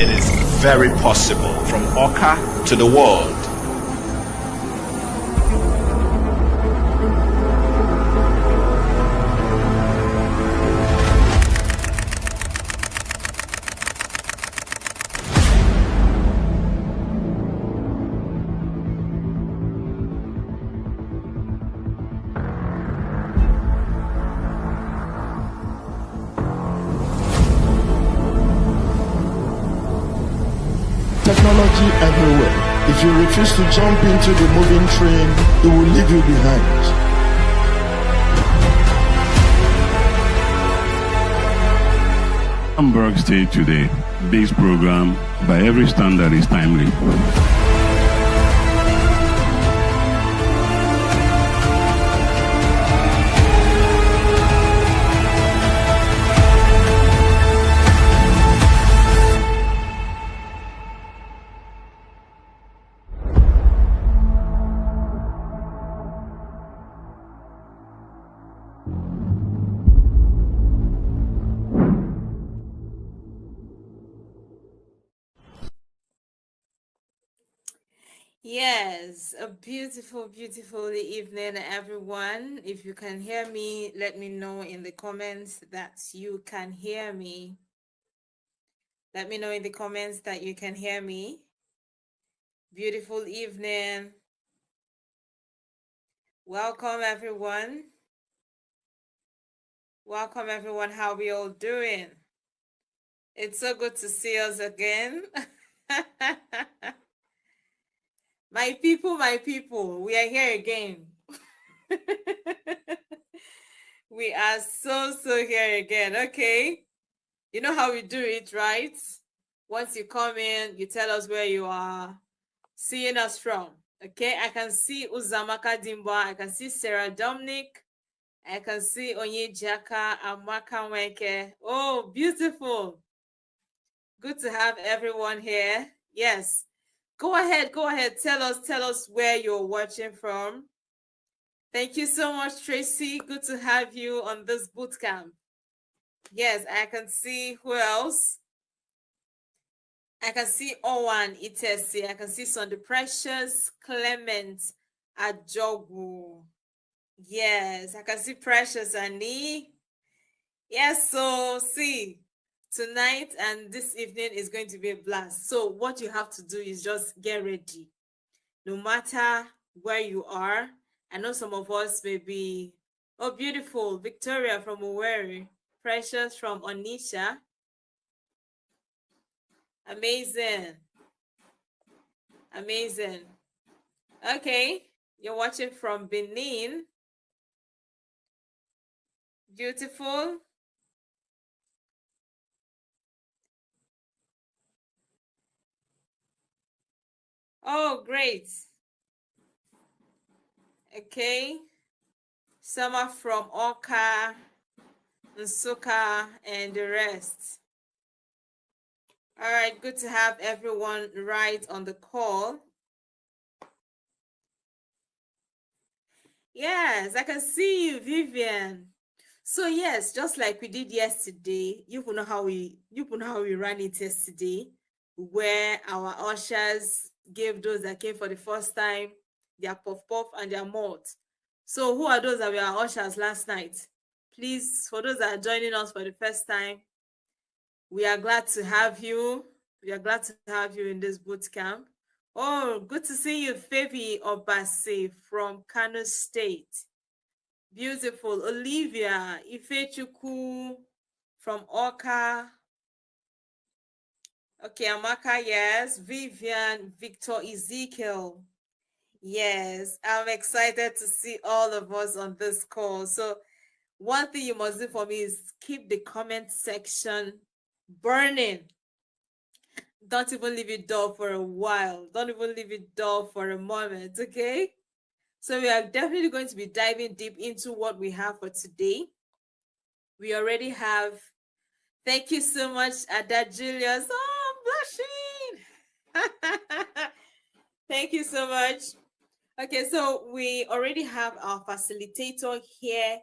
it is very possible from Awka to the world. Technology everywhere. If you refuse to jump into the moving train, it will leave you behind. Hamburg State Today. This program, by every standard, is timely. Yes, a beautiful, beautiful evening, everyone. If you can hear me, let me know in the comments that you can hear me. Let me know in the comments that you can hear me. Beautiful evening. Welcome, everyone. Welcome, everyone. How are we all doing? It's so good to see us again. My people, we are here again. We are so here again. Okay. You know how we do it, right? Once you come in, you tell us where you are seeing us from. Okay. I can see Uzamaka Dimba. I can see Sarah Dominic. I can see Onye Jaka Amaka Weke. Oh, beautiful. Good to have everyone here. Yes. Go ahead. Tell us where you're watching from. Thank you so much, Tracy. Good to have you on this bootcamp. Yes, I can see who else. I can see Owan Itesi. I can see Sunday Precious, Clement Ajogu. Yes, I can see Precious Annie. Yes, so see. Tonight and this evening is going to be a blast. So what you have to do is just get ready. No matter where you are. I know some of us may be, oh, beautiful. Victoria from Owerri. Precious from Onisha. Amazing. Amazing. Okay. You're watching from Benin. Beautiful. Oh, great. Okay. Some are from Awka, Nsukka, and the rest. All right, good to have everyone right on the call. Yes, I can see you, Vivian. So yes, just like we did yesterday, you know how we ran it yesterday, where our ushers gave those that came for the first time their puff and their malt. So who are those that were our ushers last night? Please, for those that are joining us for the first time, we are glad to have you. We are glad to have you in this boot camp. Oh, good to see you, Fabi Obase from Kano State. Beautiful. Olivia Ifechuku from Awka. Okay, Amaka, yes. Vivian, Victor Ezekiel. Yes, I'm excited to see all of us on this call. So one thing you must do for me is keep the comment section burning. Don't even leave it dull for a while. Don't even leave it dull for a moment, okay? So we are definitely going to be diving deep into what we have for today. We already have, thank you so much, Ada Julius. Oh, I'm blushing. Thank you so much. Okay, so we already have our facilitator here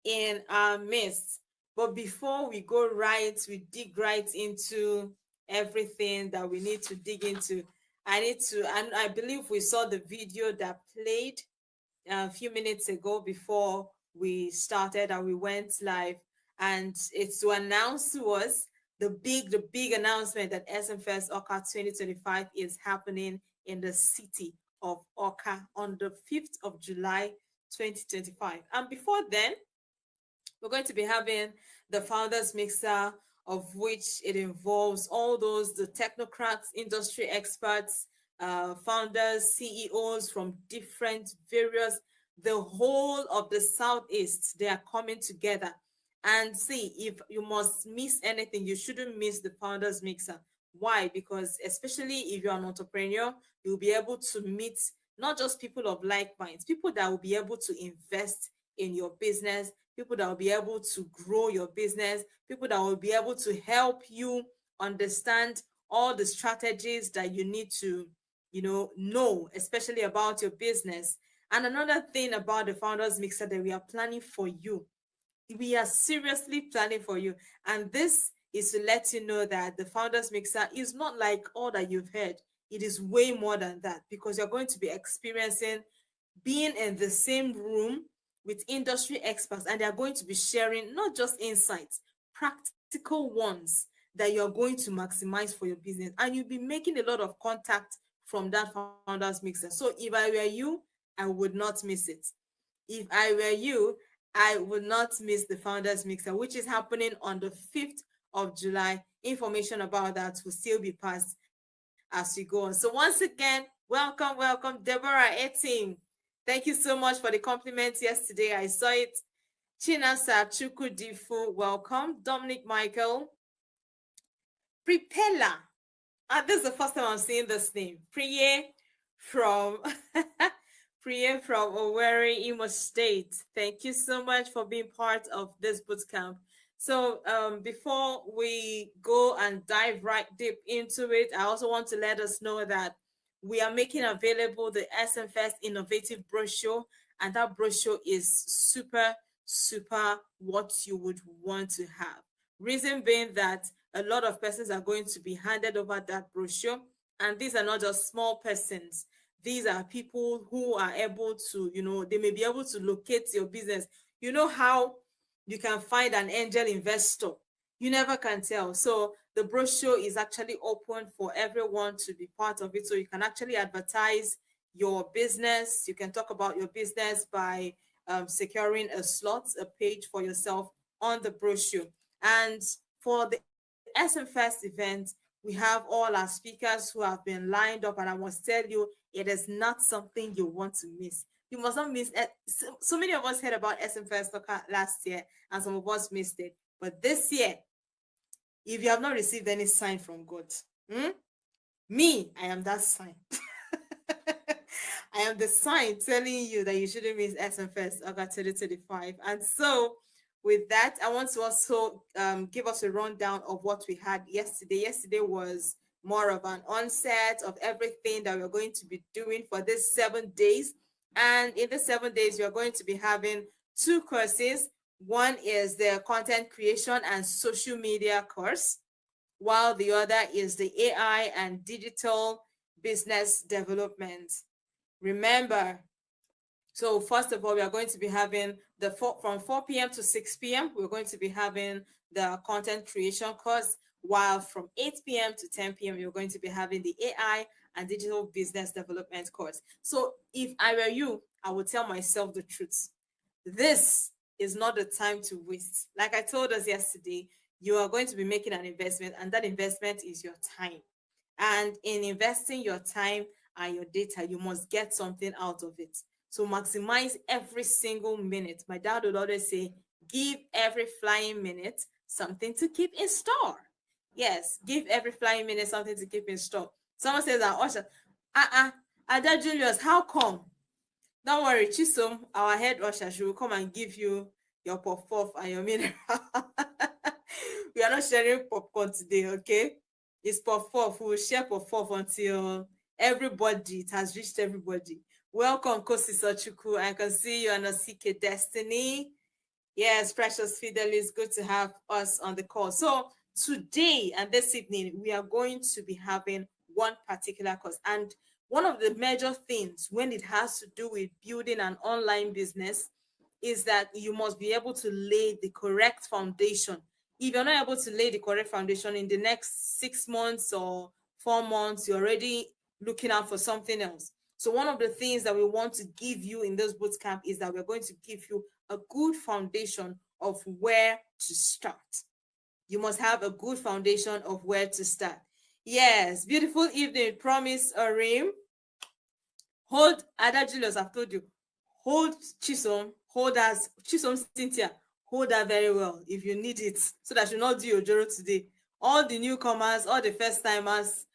in our midst. But before we go right, we dig right into everything that we need to dig into. And I believe we saw the video that played a few minutes ago before we started and we went live, and it's to announce to us the big announcement that SMFest Awka 2025 is happening in the city of Awka on the 5th of July 2025. And before then, we're going to be having the Founders Mixer, of which it involves all those, the technocrats, industry experts, founders, CEOs from different various, the whole of the Southeast, they are coming together. And see, if you must miss anything, you shouldn't miss the Founders Mixer. Why? Because especially if you're an entrepreneur, you'll be able to meet not just people of like minds, people that will be able to invest in your business, people that will be able to grow your business, people that will be able to help you understand all the strategies that you need to, know, especially about your business. And another thing about the Founders Mixer that we are planning for you, we are seriously planning for you. And this is to let you know that the Founders Mixer is not like all that you've heard. It is way more than that, because you're going to be experiencing being in the same room with industry experts, and they're going to be sharing not just insights, practical ones that you're going to maximize for your business. And you'll be making a lot of contact from that Founders Mixer. So if I were you, I would not miss it. If I were you, I would not miss the Founders Mixer, which is happening on the 5th of July. Information about that will still be passed as we go on. So once again, welcome, Deborah Etim. Thank you so much for the compliments yesterday. I saw it. Chinasa Chukwudifu, welcome. Dominic Michael. Pripella. This is the first time I'm seeing this name. Priye from Owerri, Imo State. Thank you so much for being part of this bootcamp. So before we go and dive right deep into it, I also want to let us know that we are making available the SMFest Innovative Brochure, and that brochure is super what you would want to have. Reason being that a lot of persons are going to be handed over that brochure, and these are not just small persons. These are people who are able to, they may be able to locate your business. You know how you can find an angel investor? You never can tell. So the brochure is actually open for everyone to be part of it. So you can actually advertise your business. You can talk about your business by securing a slot, a page for yourself on the brochure. And for the SMFest event, we have all our speakers who have been lined up, and I must tell you, it is not something you want to miss. You must not miss it. So many of us heard about SMFest Awka last year, and some of us missed it. But this year, if you have not received any sign from God, me, I am that sign. I am the sign telling you that you shouldn't miss SMFest Awka 2025. And so with that, I want to also give us a rundown of what we had yesterday. Yesterday was more of an onset of everything that we're going to be doing for this 7 days. And in the 7 days, you're going to be having 2 courses. One is the content creation and social media course, while the other is the AI and digital business development. Remember, so first of all, we are going to be having from 4 p.m. to 6 p.m., we're going to be having the content creation course, while from 8 p.m. to 10 p.m., you're going to be having the AI and digital business development course. So if I were you, I would tell myself the truth. This is not the time to waste. Like I told us yesterday, you are going to be making an investment, and that investment is your time. And in investing your time and your data, you must get something out of it. So maximize every single minute. My dad would always say, give every flying minute something to keep in store. Yes, give every flying minute something to keep in store. Someone says, Osha, Ada Julius, how come? Don't worry, Chisom, our head usher, she will come and give you your puff-puff and your mineral. We are not sharing popcorn today, okay? It's puff-puff. We will share puff-puff until everybody, it has reached everybody. Welcome, Kosi Sochuku. I can see you on a CK Destiny. Yes, Precious Fidelis, good to have us on the call. So today and this evening, we are going to be having one particular course. And one of the major things when it has to do with building an online business is that you must be able to lay the correct foundation. If you're not able to lay the correct foundation in the next 6 months or 4 months, you're already looking out for something else. So one of the things that we want to give you in this bootcamp is that we're going to give you a good foundation of where to start. You must have a good foundation of where to start. Yes, beautiful evening. Promise, Arim. Hold, Ada Julius, I've told you. Hold Chisom, hold us, Chisom Cynthia, hold her very well if you need it, so that you not do your Joro today. All the newcomers, all the first timers,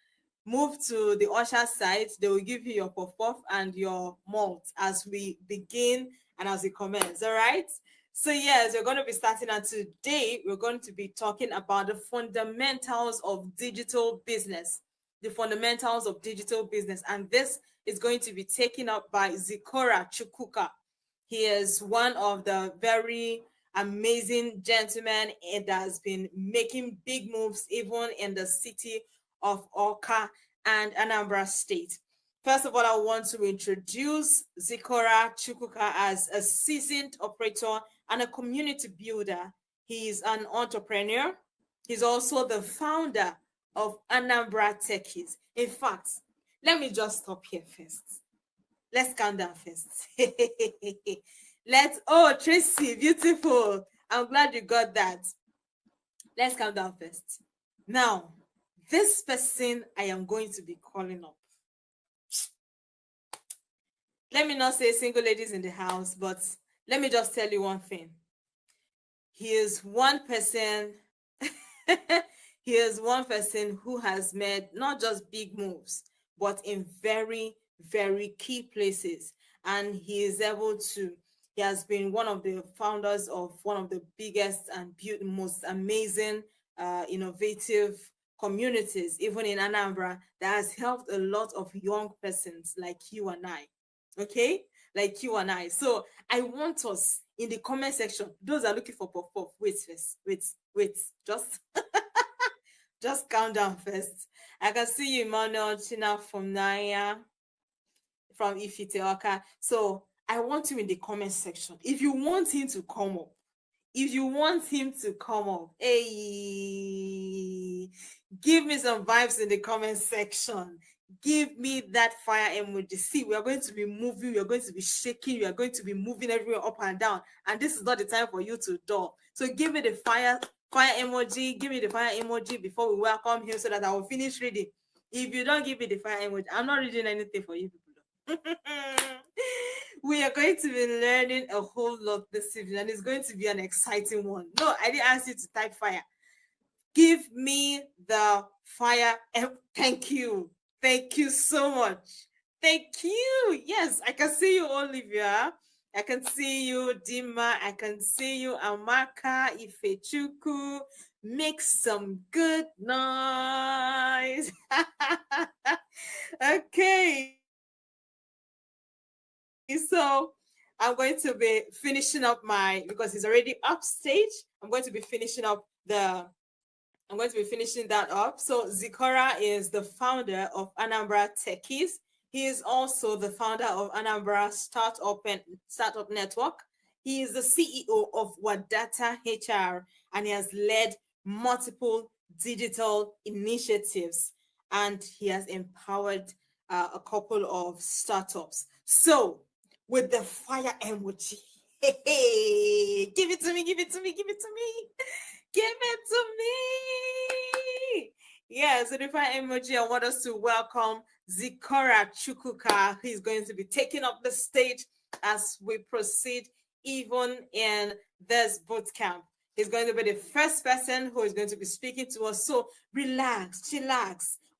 move to the usher side. They will give you your puff-puff and your malt as we begin and as we commence, all right? So yes, we're going to be starting, and today we're going to be talking about the fundamentals of digital business. The fundamentals of digital business. And this is going to be taken up by Zikora Chukwuka. He is one of the very amazing gentlemen that has been making big moves even in the city of Awka and Anambra State. First of all, I want to introduce Zikora Chukwuka as a seasoned operator and a community builder. He is an entrepreneur. He's also the founder of Anambra Techies. In fact, let me just stop here first. Let's count down first. Oh, Tracy, beautiful. I'm glad you got that. Let's count down first. Now, this person I am going to be calling up. Let me not say single ladies in the house, but let me just tell you one thing. He is one person. He is one person who has made not just big moves, but in very, very key places. And he is able to, he has been one of the founders of one of the biggest and most amazing, innovative communities, even in Anambra, that has helped a lot of young persons like you and I. Okay? Like you and I. So I want us in the comment section, those are looking for pop-up. Wait first. Wait. Just count down first. I can see you, Emmanuel China from Naya, from Ifite Awka. So I want you in the comment section. If you want him to come up, hey, give me some vibes in the comment section. Give me that fire emoji. See, we are going to be moving, we are going to be shaking, we are going to be moving everywhere up and down. And this is not the time for you to dull. So give me the fire emoji. Give me the fire emoji before we welcome him so that I will finish reading. If you don't give me the fire emoji, I'm not reading anything for you people. We are going to be learning a whole lot this evening, and it's going to be an exciting one. No, I didn't ask you to type fire. Give me the fire. Thank you. Thank you so much. Thank you. Yes, I can see you, Olivia. I can see you, Dima. I can see you, Amaka, Ifechuku. Make some good noise. Okay. So I'm going to be finishing up because it's already upstage. I'm going to be finishing that up. So Zikora is the founder of Anambra Techies. He is also the founder of Anambra Startup Network. He is the CEO of Wadata HR, and he has led multiple digital initiatives, and he has empowered a couple of startups. So with the fire emoji, hey, give it to me. Yeah, so the fire emoji, I want us to welcome Zikora Chukwuka, who is going to be taking up the stage as we proceed even in this bootcamp. He's going to be the first person who is going to be speaking to us. So relax.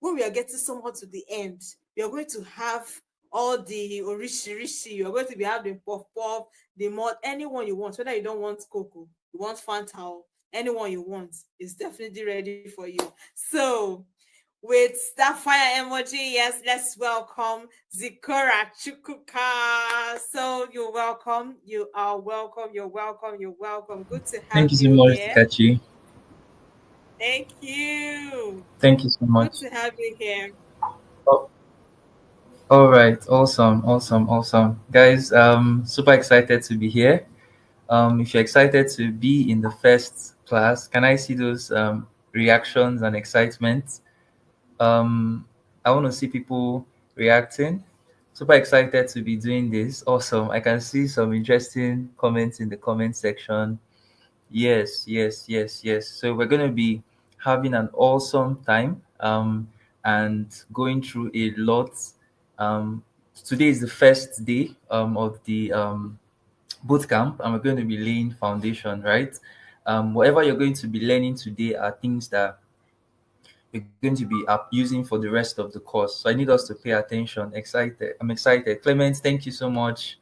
When we are getting somewhat to the end, we are going to have all the orishi. You are going to be having puff, the mod, anyone you want, whether you don't want cocoa, you want Fanta, anyone you want is definitely ready for you. So with that fire emoji, yes, let's welcome Zikora Chukwuka. So you're welcome. You are welcome. You're welcome. Good to have you. Thank you so much, here. Dikachi. Thank you. Thank you so Good much. to have you here. Oh, all right, awesome, guys. Super excited to be here. If you're excited to be in the first class, can I see those reactions and excitement? I want to see people reacting. Super excited to be doing this. Awesome. I can see some interesting comments in the comment section. Yes. So we're going to be having an awesome time and going through a lot. Um, Today is the first day of the boot camp, and we're going to be laying foundation, right? Whatever you're going to be learning today are things that you're going to be using for the rest of the course. So I need us to pay attention. Excited. I'm excited. Clement, thank you so much.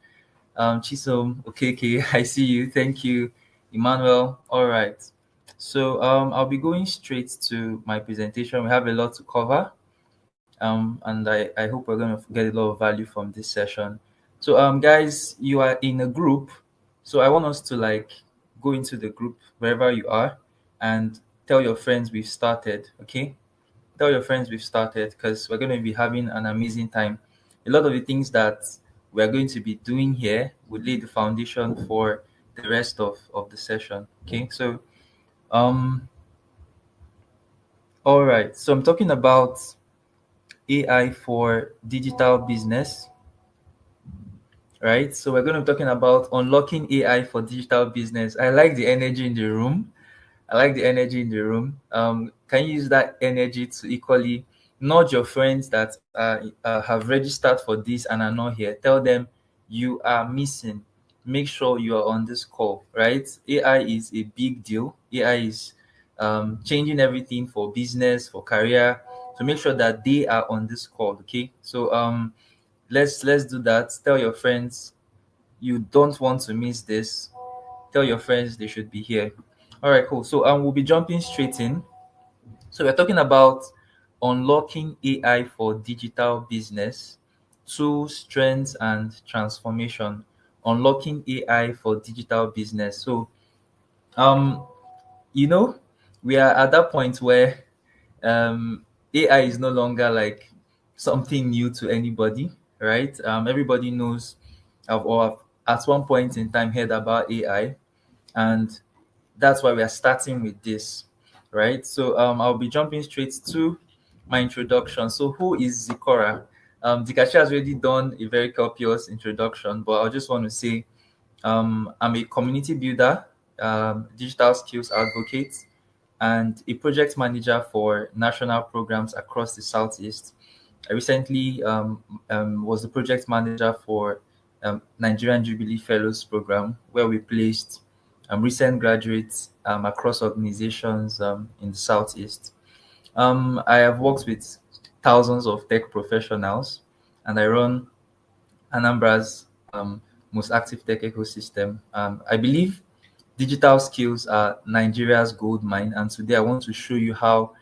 Chisom, okay, I see you. Thank you, Emmanuel. All right. So I'll be going straight to my presentation. We have a lot to cover. And I hope we're going to get a lot of value from this session. So guys, you are in a group. So I want us to like go into the group wherever you are and tell your friends we've started. Okay, tell your friends we've started because we're going to be having an amazing time. A lot of the things that we're going to be doing here will lay the foundation for the rest of the session. Okay, so um all right, so I'm talking about AI for digital business, right? So we're going to be talking about unlocking AI for digital business. I like the energy in the room. I like the energy in the room. Can you use that energy to equally nudge your friends that have registered for this and are not here? Tell them you are missing. Make sure you are on this call, right? AI is a big deal. AI is changing everything for business, for career. So make sure that they are on this call. Okay. So let's do that. Tell your friends you don't want to miss this. Tell your friends they should be here. All right, cool. So we'll be jumping straight in. So we're talking about unlocking AI for digital business, tools, strengths, and transformation. Unlocking AI for digital business. So um, you know, we are at that point where AI is no longer like something new to anybody, right? Everybody knows or at one point in time heard about AI, and that's why we are starting with this, right? So I'll be jumping straight to my introduction. So who is Zikora? Dikachi has already done a very copious introduction, but I just want to say I'm a community builder, digital skills advocate, and a project manager for national programs across the Southeast. I recently was the project manager for Nigerian Jubilee Fellows Program, where we placed recent graduates across organizations in the Southeast. I have worked with thousands of tech professionals, and I run Anambra's most active tech ecosystem. I believe digital skills are Nigeria's gold mine, and today I want to show you how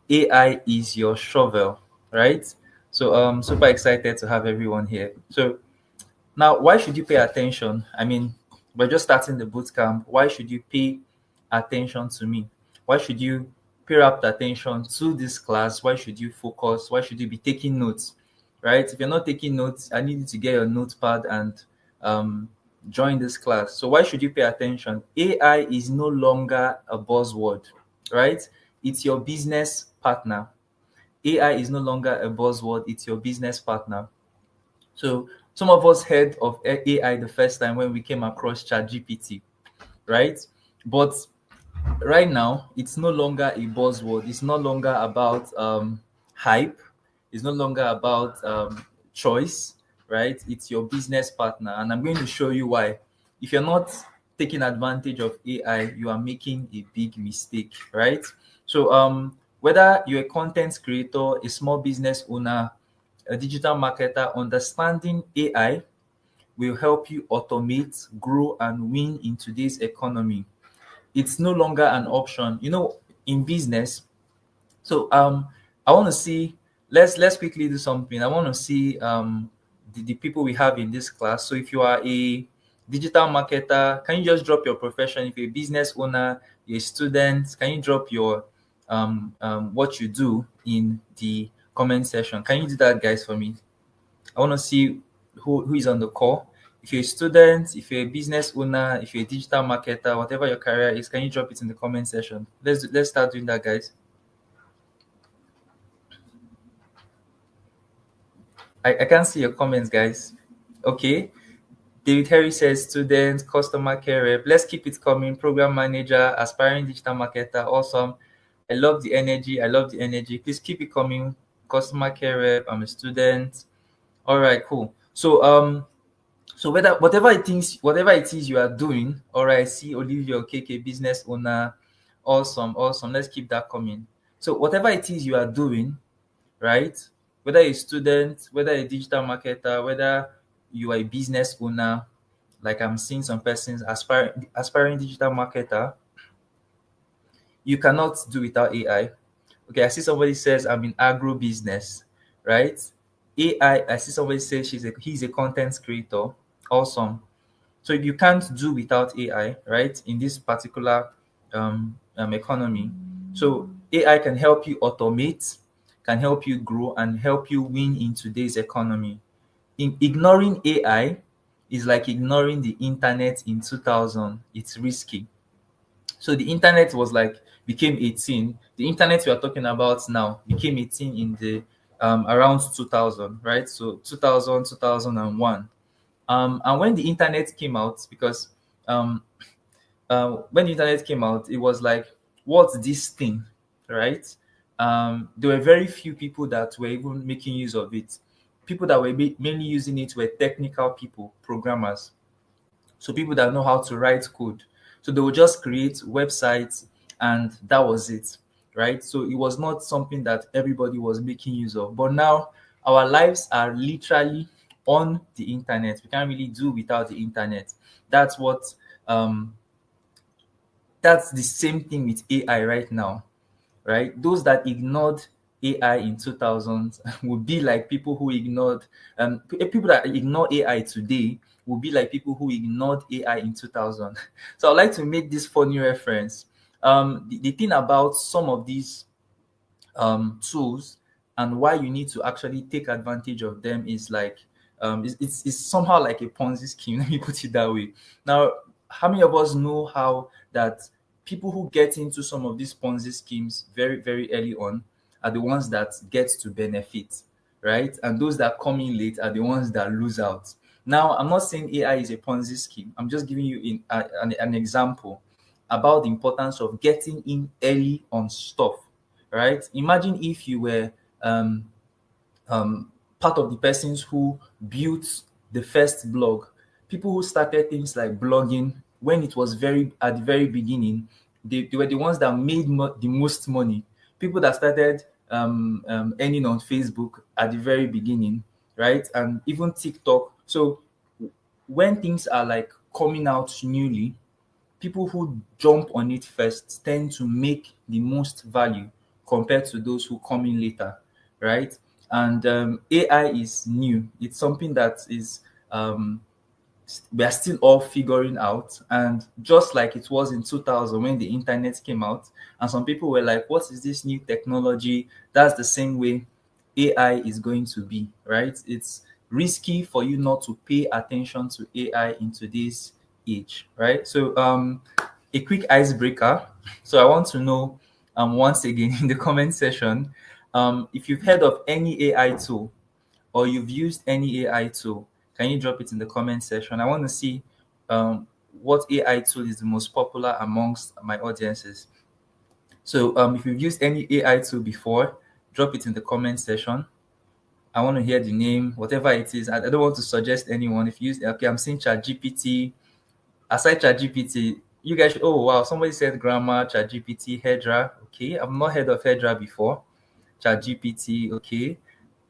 AI is your shovel, right? So super excited to have everyone here. So now, why should you pay attention? I mean, we're just starting the boot camp. Why should you pay attention to me? Why should you pay rapt attention to this class? Why should you focus? Why should you be taking notes? Right? If you're not taking notes, I need you to get your notepad and um, join this class. So why should you pay attention? AI is no longer a buzzword, right? It's your business partner. AI is no longer a buzzword. It's your business partner. So some of us heard of AI the first time when we came across ChatGPT, right? But right now, it's no longer a buzzword. It's no longer about hype. It's no longer about choice, right? It's your business partner. And I'm going to show you why. If you're not taking advantage of AI, you are making a big mistake, right? So whether you're a content creator, a small business owner, a digital marketer, understanding AI will help you automate, grow, and win in today's economy. It's no longer an option. In business. So I want to see. Let's quickly do something. I want to see the people we have in this class. So if you are a digital marketer, can you just drop your profession? If you're a business owner, you're a student, can you drop your what you do in the comment section. Can you do that, guys, for me? I want to see who is on the call. If you're a student, if you're a business owner, if you're a digital marketer, whatever your career is, can you drop it in the comment section? Let's start doing that, guys. I can't see your comments, guys. Okay. David Harry says student, customer care rep. Let's keep it coming. Program manager, aspiring digital marketer. Awesome. I love the energy. I love the energy. Please keep it coming. Customer care rep. I'm a student. All right, cool. So whatever it is you are doing, all right, see Olivia KK, business owner. Awesome, awesome. Let's keep that coming. So whatever it is you are doing, right? Whether a student, whether a digital marketer, whether you are a business owner, like I'm seeing some persons aspiring digital marketer, you cannot do without AI. Okay, I see somebody says I'm in agro business, right? I see somebody say he's a content creator. Awesome. So you can't do without AI, right? In this particular economy. So AI can help you automate, can help you grow, and help you win in today's economy. Ignoring AI is like ignoring the internet in 2000. It's risky. So the internet became 18. The internet we are talking about now became 18 in the around 2000, right? So 2000, 2001. And when the internet came out, because when the internet came out, it was like, what's this thing, right? There were very few people that were even making use of it. People that were mainly using it were technical people, programmers. So people that know how to write code. So they would just create websites and that was it, right? So it was not something that everybody was making use of. But now our lives are literally on the internet. We can't really do without the internet. That's the same thing with AI right now, right? Those that ignored AI in 2000 would be like people who ignored people that ignore AI today will be like people who ignored AI in 2000. So I'd like to make this funny reference. The thing about some of these tools and why you need to actually take advantage of them is like it's somehow like a Ponzi scheme. Let me put it that way. Now, how many of us know how that people who get into some of these Ponzi schemes very, very early on are the ones that get to benefit, right? And those that come in late are the ones that lose out. Now, I'm not saying AI is a Ponzi scheme. I'm just giving you an example about the importance of getting in early on stuff, right? Imagine if you were part of the persons who built the first blog, people who started things like blogging when it was at the very beginning. They were the ones that made the most money. People that started earning on Facebook at the very beginning, right? And even TikTok. So when things are like coming out newly, people who jump on it first tend to make the most value compared to those who come in later, right? And AI is new. It's something that is we are still all figuring out. And just like it was in 2000 when the internet came out, and some people were like, what is this new technology? That's the same way AI is going to be, right? It's risky for you not to pay attention to AI in today's age, right? So a quick icebreaker. So I want to know once again in the comment section, if you've heard of any AI tool or you've used any AI tool, can you drop it in the comment section? I want to see what AI tool is the most popular amongst my audiences. So if you've used any AI tool before, drop it in the comment section. I want to hear the name, whatever it is. I don't want to suggest anyone. If you use, okay, I'm seeing ChatGPT. Aside ChatGPT, you guys, oh wow, somebody said grammar, ChatGPT, Hedra. Okay, I've not heard of Hedra before. ChatGPT, okay.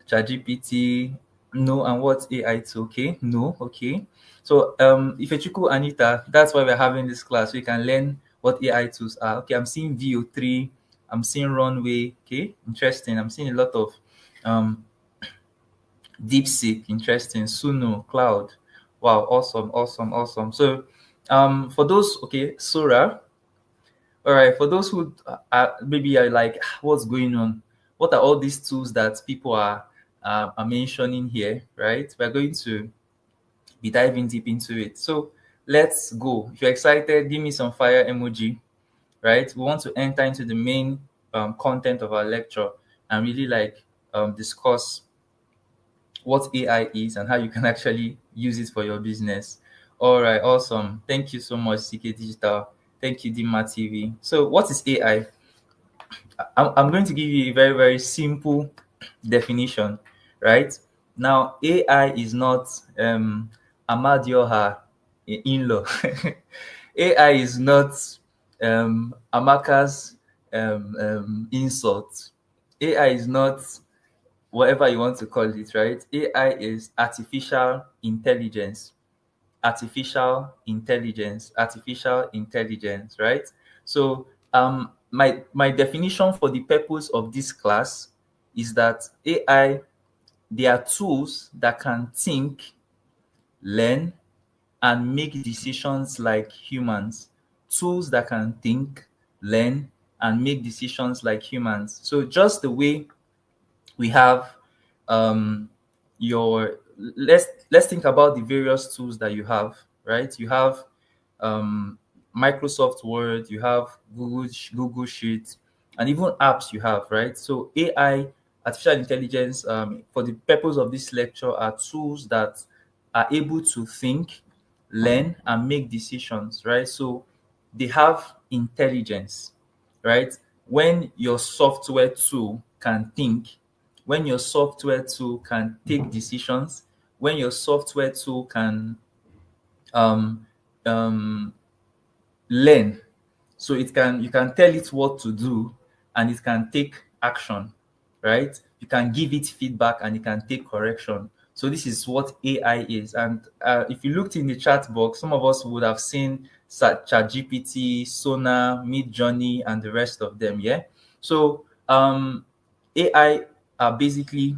ChatGPT, no, and what's AI tool? Okay, no, okay. So Ifechukwu Anita, that's why we're having this class. So you can learn what AI tools are. Okay, I'm seeing VO3, I'm seeing Runway. Okay, interesting. I'm seeing a lot of DeepSeek, interesting. Suno, Cloud. Wow, awesome, awesome, awesome. So for those, okay, Sora, All right, for those who maybe are like, what's going on? What are all these tools that people are mentioning here, right? We're going to be diving deep into it. So let's go. If you're excited, give me some fire emoji, right? We want to enter into the main content of our lecture and really like discuss what AI is and how you can actually use it for your business. All right, awesome. Thank you so much, CK Digital. Thank you, Dima TV. So, what is AI? I'm going to give you a very, very simple definition, right? Now, AI is not Amadioha in-law. AI is not Amaka's insult. AI is not whatever you want to call it, right? AI is artificial intelligence, artificial intelligence, right? So my definition for the purpose of this class is that AI, they are tools that can think, learn, and make decisions like humans. Tools that can think, learn, and make decisions like humans. So just the way we have your let's think about the various tools that you have, right? You have Microsoft Word, you have Google Sheets, and even apps you have, right? So AI, artificial intelligence, for the purpose of this lecture, are tools that are able to think, learn, and make decisions, right? So they have intelligence, right? When your software tool can think, when your software tool can take decisions, when your software tool can um, um, learn, so you can tell it what to do and it can take action, right? You can give it feedback and it can take correction. So this is what AI is. And if you looked in the chat box, some of us would have seen ChatGPT, Sona, Midjourney, and the rest of them. Yeah. So AI are basically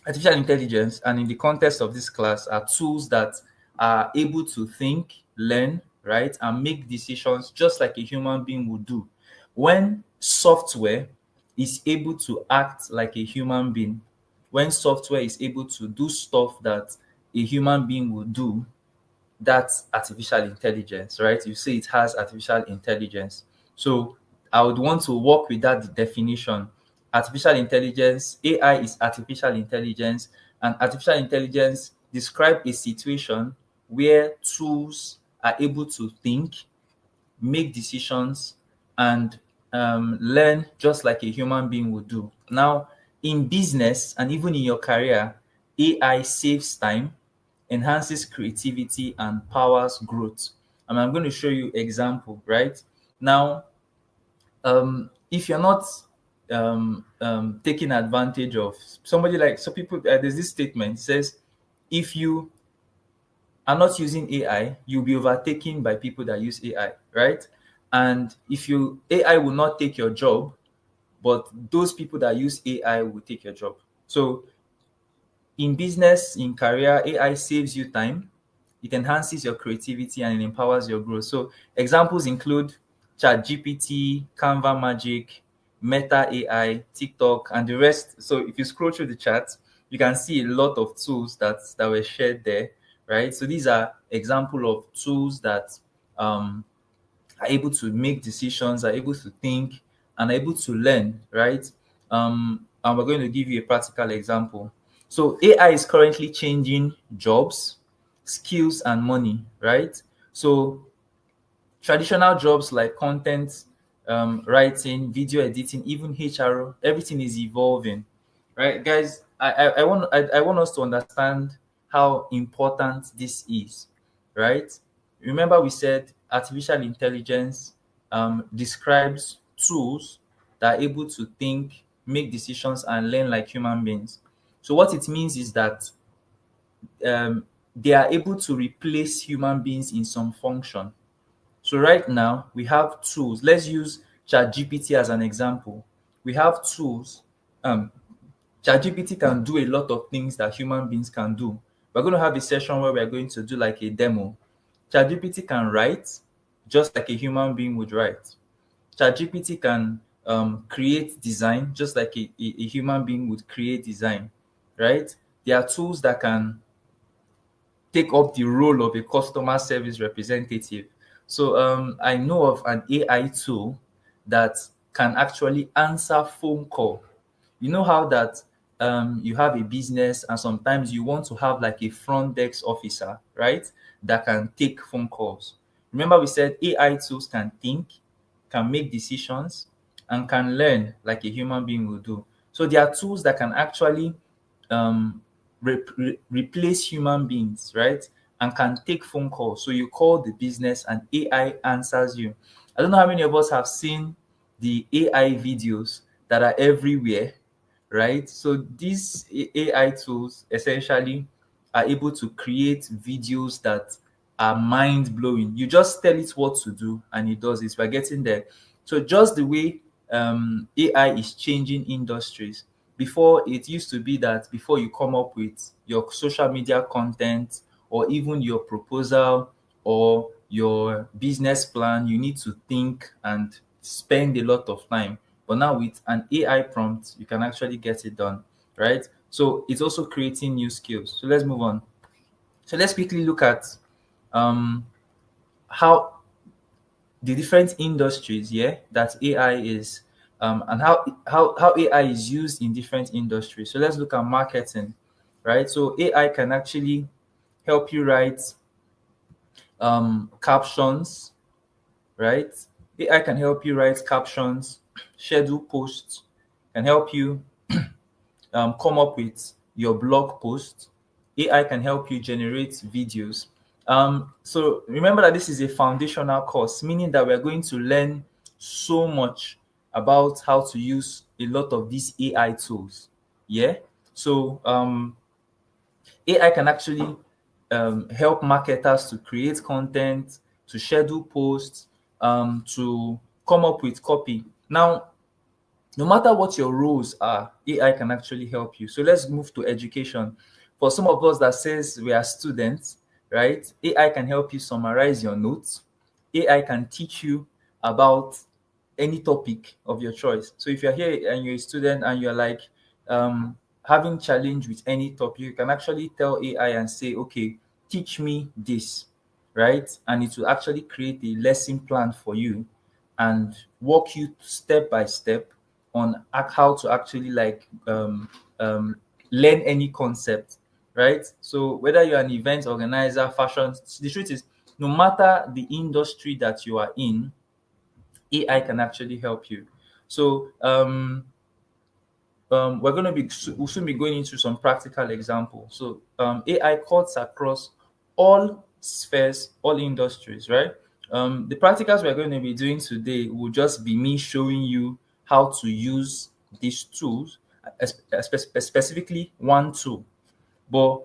artificial intelligence, and in the context of this class, are tools that are able to think, learn, right, and make decisions just like a human being would do. When software is able to act like a human being, when software is able to do stuff that a human being would do, that's artificial intelligence, right? You say it has artificial intelligence. So I would want to work with that definition. Artificial intelligence, AI is artificial intelligence, and artificial intelligence describe a situation where tools are able to think, make decisions, and learn just like a human being would do. Now, in business and even in your career, AI saves time, enhances creativity, and powers growth. And I'm going to show you example, right? Now, if you're not taking advantage of somebody, like, so people, there's this statement says, if you are not using AI, you'll be overtaken by people that use AI, right? And if you AI will not take your job, but those people that use AI will take your job. So in business, in career, AI saves you time, it enhances your creativity, and it empowers your growth. So examples include ChatGPT, Canva Magic, Meta AI, TikTok, and the rest. So if you scroll through the chat, you can see a lot of tools that were shared there, right? So these are example of tools that are able to make decisions, are able to think, and are able to learn, right? And we're going to give you a practical example. So AI is currently changing jobs, skills, and money, right? So traditional jobs like content writing, video editing, even HR, everything is evolving, right, guys? I want us to understand how important this is, right? Remember, we said artificial intelligence describes tools that are able to think, make decisions, and learn like human beings. So what it means is that they are able to replace human beings in some function. So right now we have tools. Let's use ChatGPT as an example. We have tools. ChatGPT can do a lot of things that human beings can do. We're going to have a session where we're going to do like a demo. ChatGPT can write just like a human being would write. ChatGPT can create design just like a human being would create design, right? There are tools that can take up the role of a customer service representative. So I know of an AI tool that can actually answer phone call. You know how that you have a business and sometimes you want to have like a front desk officer, right? That can take phone calls. Remember we said AI tools can think, can make decisions, and can learn like a human being will do. So there are tools that can actually um, replace human beings, right? And can take phone calls. So you call the business and AI answers you. I don't know how many of us have seen the AI videos that are everywhere, right? So these AI tools essentially are able to create videos that are mind blowing. You just tell it what to do and it does it. We're getting there. So just the way AI is changing industries. Before, it used to be that before you come up with your social media content or even your proposal or your business plan, you need to think and spend a lot of time. But now with an AI prompt, you can actually get it done, right? So it's also creating new skills. So let's move on. So let's quickly look at um, how the different industries, yeah, that AI is, and how AI is used in different industries. So let's look at marketing, right? So AI can actually help you write captions, right? AI can help you write captions, schedule posts, can help you come up with your blog post. AI can help you generate videos. So remember that this is a foundational course, meaning that we're going to learn so much about how to use a lot of these AI tools. Yeah. So AI can actually help marketers to create content, to schedule posts, to come up with copy. Now, no matter what your roles are, AI can actually help you. So let's move to education. For some of us that says we are students, right? AI can help you summarize your notes. AI can teach you about any topic of your choice. So if you're here and you're a student and you're like having challenge with any topic, you can actually tell AI and say, okay, teach me this, right? And it will actually create a lesson plan for you and walk you step by step on how to actually like learn any concept, right? So whether you're an event organizer, fashion, the truth is, no matter the industry that you are in, AI can actually help you. So we're going to we'll soon be going into some practical examples. So AI cuts across all spheres, all industries, right? The practicals we're going to be doing today will just be me showing you how to use these tools, specifically one tool. But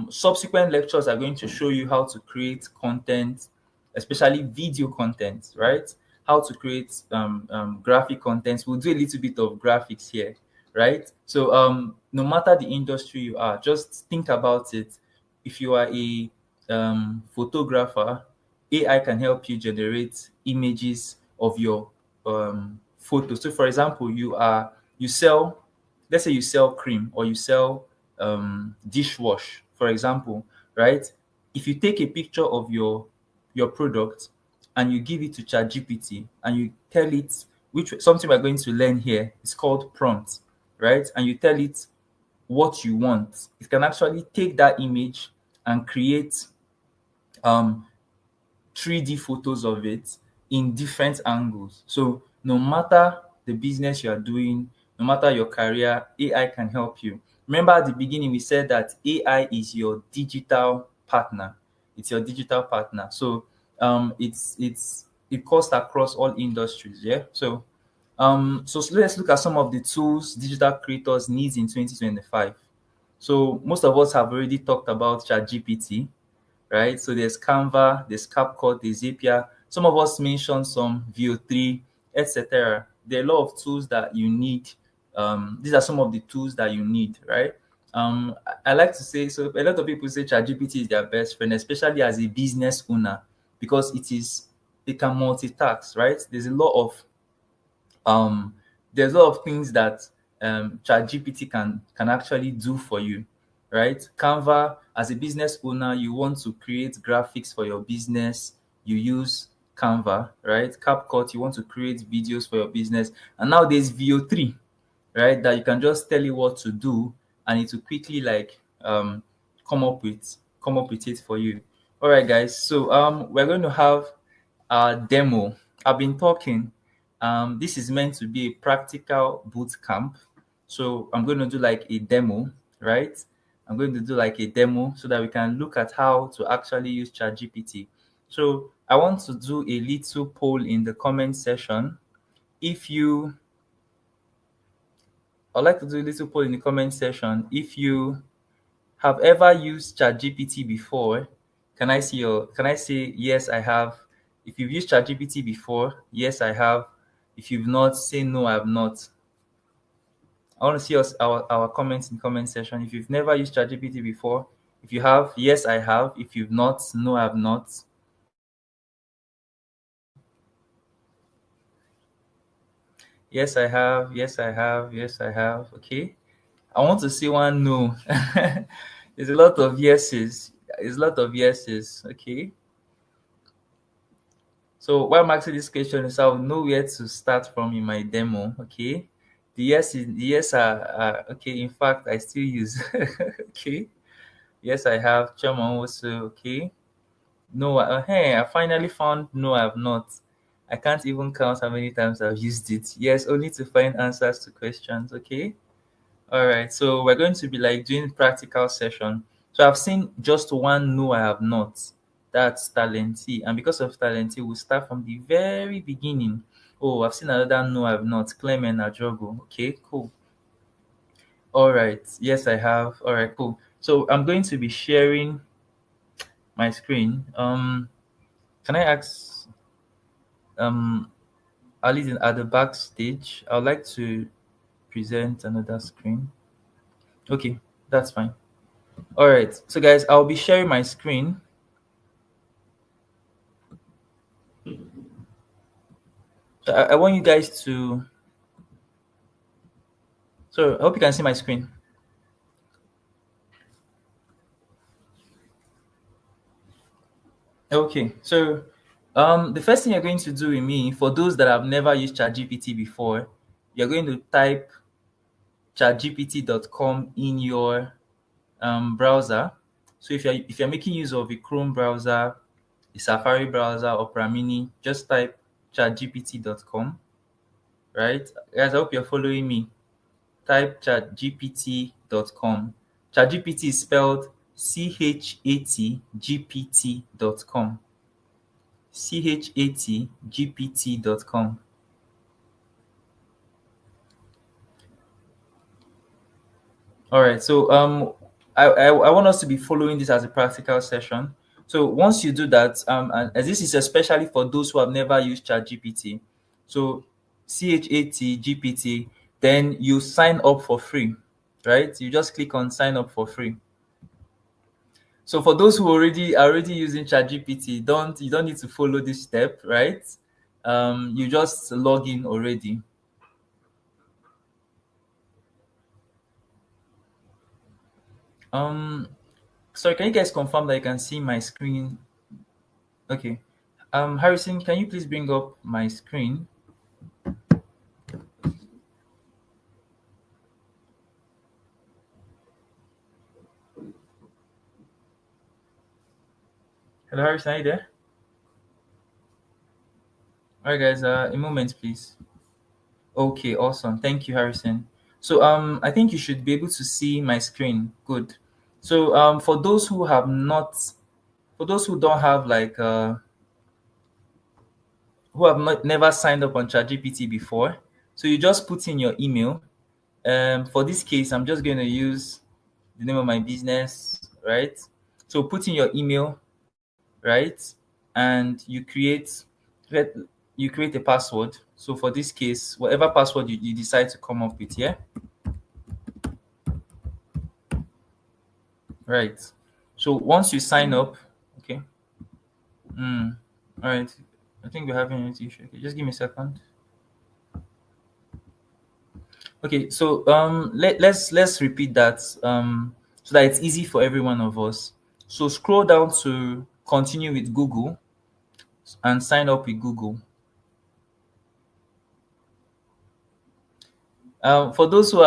subsequent lectures are going to show you how to create content, especially video content, right? How to create graphic content. We'll do a little bit of graphics here, right? So no matter the industry you are, just think about it. If you are a photographer, AI can help you generate images of your photos. So for example, you sell, let's say you sell cream or you sell dishwash, for example, right? If you take a picture of your product and you give it to ChatGPT and you tell it, which something we're going to learn here is called prompt, right? And you tell it what you want, it can actually take that image and create um 3D photos of it in different angles. So no matter the business you are doing, no matter your career, AI can help you. Remember at the beginning we said that AI is your digital partner. It's your digital partner. So it cuts across all industries. Yeah. So let's look at some of the tools digital creators needs in 2025. So most of us have already talked about ChatGPT, right? So there's Canva, there's CapCut, there's Zapier. Some of us mentioned some VO3, etc. There are a lot of tools that you need. These are some of the tools that you need, right? I like to say, so a lot of people say ChatGPT is their best friend, especially as a business owner, because it can multitask, right? There's a lot of there's a lot of things that ChatGPT can actually do for you, right? Canva, as a business owner, you want to create graphics for your business, you use Canva, right? CapCut, you want to create videos for your business, and now there's VO3, right? That you can just tell it what to do, and it will quickly like come up with it for you. All right, guys. So we're going to have a demo. I've been talking. This is meant to be a practical boot camp. So I'm going to do like a demo, right? I'm going to do like a demo so that we can look at how to actually use ChatGPT. So I want to do a little poll in the comment section. I'd like to do a little poll in the comment section. If you have ever used ChatGPT before, can I say yes, I have? If you've used ChatGPT before, yes, I have. If you've not, say no, I have not. I want to see our comments in the comment section. If you've never used ChatGPT before, if you have, yes, I have. If you've not, no, I have not. Yes, I have. Yes, I have. Yes, I have. Okay. I want to see one no. There's a lot of yeses. There's a lot of yeses. Okay. So while I'm asking this question, is I'll know where to start from in my demo. Okay. The yes are okay. In fact, I still use okay. Yes, I have. Chairman also okay. No, hey, I finally found no, I have not. I can't even count how many times I've used it. Yes, only to find answers to questions. Okay. All right, so we're going to be like doing practical session. So I've seen just one no, I have not. That's Talenti. And because of Talenti, we'll start from the very beginning. Oh, I've seen another no, I have not. Clement Ajogo. Okay, cool. All right. Yes, I have. All right, cool. So I'm going to be sharing my screen. Can I ask Ali at the backstage? I would like to present another screen. Okay, that's fine. All right, so guys, I'll be sharing my screen. So I want you guys to. So I hope you can see my screen. Okay, so the first thing you're going to do with me, for those that have never used ChatGPT before, you're going to type chatgpt.com in your browser. So if you're making use of a Chrome browser, a Safari browser, Opera Mini, just type chatgpt.com. Right, guys, I hope you're following me. Type chatgpt.com. ChatGPT is spelled chatgpt.com. chatgpt.com. All right, so I want us to be following this as a practical session. So once you do that, and as this is especially for those who have never used ChatGPT, so ChatGPT, then you sign up for free, right? You just click on sign up for free. So for those who are already using ChatGPT, you don't need to follow this step, right? You just log in already. Sorry, can you guys confirm that you can see my screen? Okay. Harrison, can you please bring up my screen? Hello, Harrison, are you there? All right, guys. A moment, please. Okay, awesome. Thank you, Harrison. So I think you should be able to see my screen. Good. So for those who don't have like who have never signed up on ChatGPT before, so you just put in your email. For this case, I'm just going to use the name of my business, right? So put in your email, right? And you create a password. So for this case, whatever password you decide to come up with, yeah? Right. So once you sign up, okay. All right. I think we're having an issue. Okay, just give me a second. Okay, so let's repeat that so that it's easy for every one of us. So scroll down to continue with Google and sign up with Google. For those who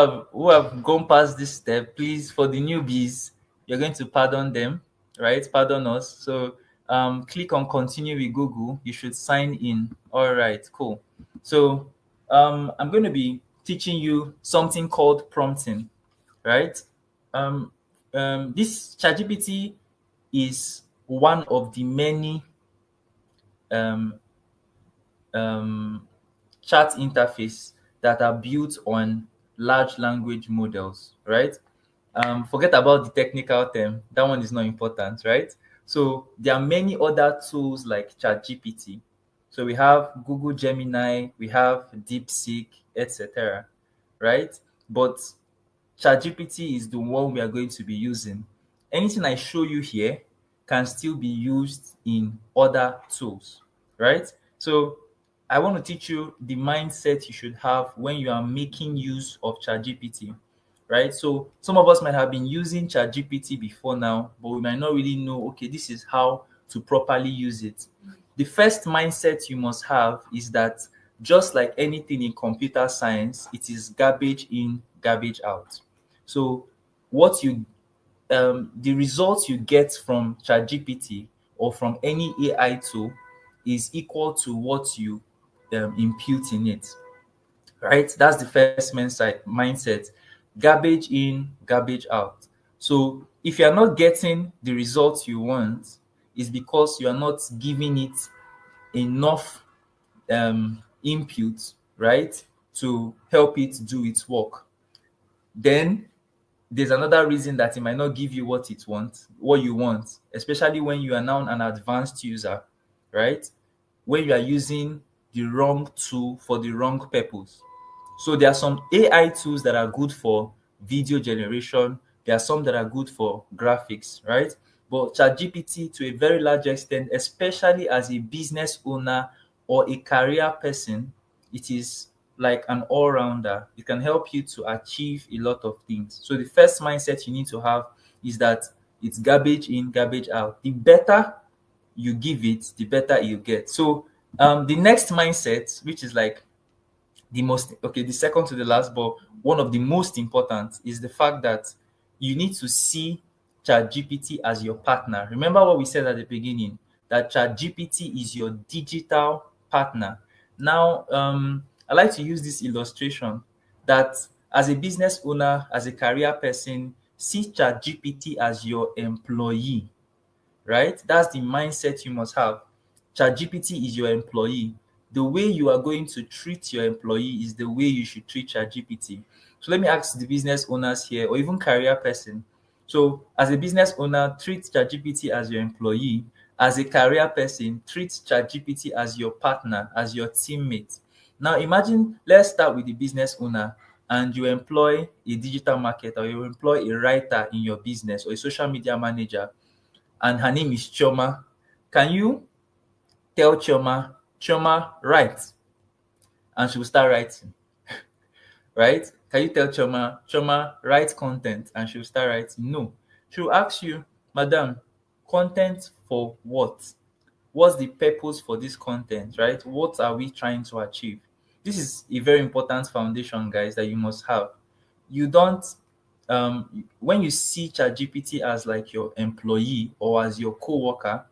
have gone past this step, please, for the newbies, you're going to pardon them, right? Pardon us. So click on continue with Google. You should sign in. All right, cool. So I'm going to be teaching you something called prompting, right? Um, this ChatGPT is one of the many um, um, chat interface that are built on large language models, right? Forget about the technical term. That one is not important, right? So there are many other tools like ChatGPT. So we have Google Gemini, we have DeepSeek, etc. Right? But ChatGPT is the one we are going to be using. Anything I show you here can still be used in other tools, right? So I want to teach you the mindset you should have when you are making use of ChatGPT, right? So some of us might have been using ChatGPT before now, but we might not really know, okay, this is how to properly use it. The first mindset you must have is that just like anything in computer science, it is garbage in, garbage out. So what you the results you get from ChatGPT or from any AI tool is equal to what you impute in it, right? That's the first mindset. Garbage in, garbage out. So if you are not getting the results you want, it's because you are not giving it enough input, right, to help it do its work. Then there's another reason that it might not give you what you want, especially when you are now an advanced user, right? When you are using the wrong tool for the wrong purpose. So there are some AI tools that are good for video generation. There are some that are good for graphics, right? But ChatGPT, to a very large extent, especially as a business owner or a career person, it is like an all-rounder. It can help you to achieve a lot of things. So the first mindset you need to have is that it's garbage in, garbage out. The better you give it, the better you get. So the next mindset, which is like the second to the last, but one of the most important, is the fact that you need to see ChatGPT as your partner. Remember what we said at the beginning, that ChatGPT is your digital partner. Now, I like to use this illustration that as a business owner, as a career person, see ChatGPT as your employee, right? That's the mindset you must have. ChatGPT is your employee. The way you are going to treat your employee is the way you should treat ChatGPT. So let me ask the business owners here, or even career person. So as a business owner, treat ChatGPT as your employee. As a career person, treat ChatGPT as your partner, as your teammate. Now imagine, let's start with the business owner, and you employ a digital marketer, or you employ a writer in your business, or a social media manager, and her name is Chioma. Can you tell Chioma, write? And she will start writing, right? Can you tell Chioma, write content? And she will start writing? No. She will ask you, Madam, content for what? What's the purpose for this content, right? What are we trying to achieve? This is a very important foundation, guys, that you must have. You don't when you see ChatGPT as like your employee or as your co-worker,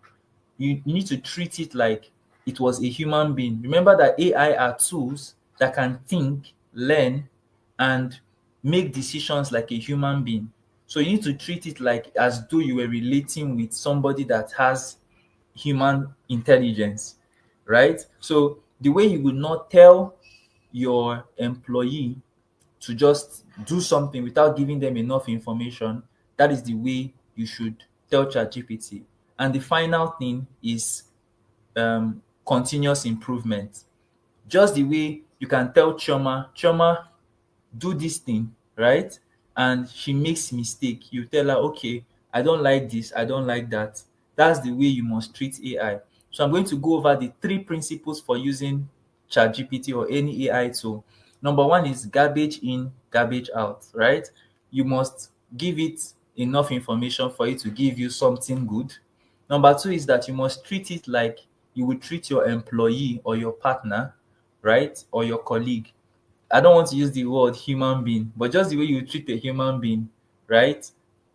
you need to treat it like it was a human being. Remember that AI are tools that can think, learn, and make decisions like a human being. So you need to treat it like as though you were relating with somebody that has human intelligence, right? So the way you would not tell your employee to just do something without giving them enough information, that is the way you should tell ChatGPT. And the final thing is continuous improvement. Just the way you can tell Chioma, do this thing, right? And she makes mistake. You tell her, okay, I don't like this, I don't like that. That's the way you must treat AI. So I'm going to go over the 3 principles for using ChatGPT or any AI tool. Number one is garbage in, garbage out, right? You must give it enough information for it to give you something good. Number two is that you must treat it like you would treat your employee or your partner, right? Or your colleague. I don't want to use the word human being, but just the way you treat a human being, right?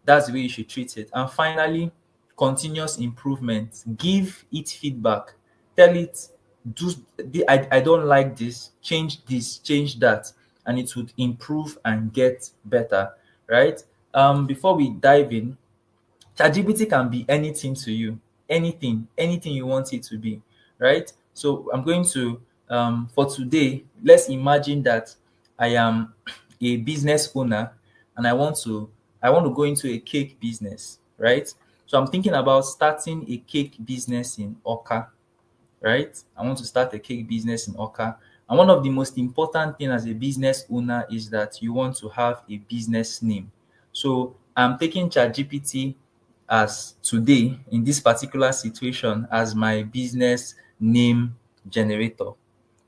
That's the way you should treat it. And finally, continuous improvement. Give it feedback. Tell it, I don't like this, change that, and it would improve and get better, right? Before we dive in, ChatGPT can be anything to you, anything you want it to be, right? So I'm going to, for today, let's imagine that I am a business owner and I want to go into a cake business, right? So I'm thinking about starting a cake business in Awka, right? I want to start a cake business in Awka. And one of the most important thing as a business owner is that you want to have a business name. So I'm taking ChatGPT as today in this particular situation as my business name generator,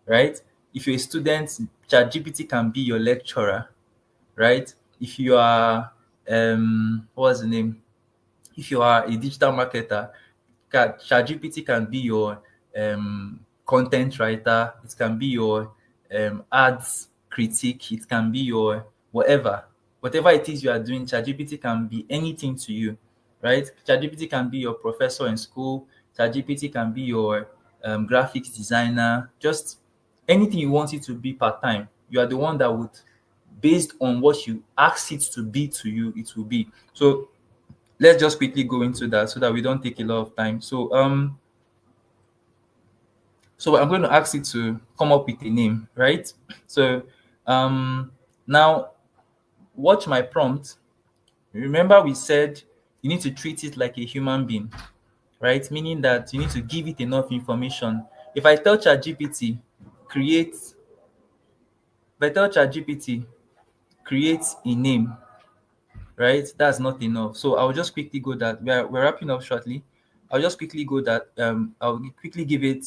right? If you're a student, ChatGPT can be your lecturer, right? If you are what's the name? If you are a digital marketer, ChatGPT can be your content writer. It can be your ads critic. It can be your whatever it is you are doing. ChatGPT can be anything to you, right? ChatGPT can be your professor in school. ChatGPT can be your graphics designer. Just anything you want it to be part time. You are the one that would, based on what you ask it to be to you, it will be. So let's just quickly go into that so that we don't take a lot of time. So I'm going to ask it to come up with a name, right? So now watch my prompt. Remember we said you need to treat it like a human being, right? Meaning that you need to give it enough information. If I tell ChatGPT create create a name, right? That's not enough. So I'll just quickly go that we're wrapping up shortly. I'll just quickly go that I'll quickly give it.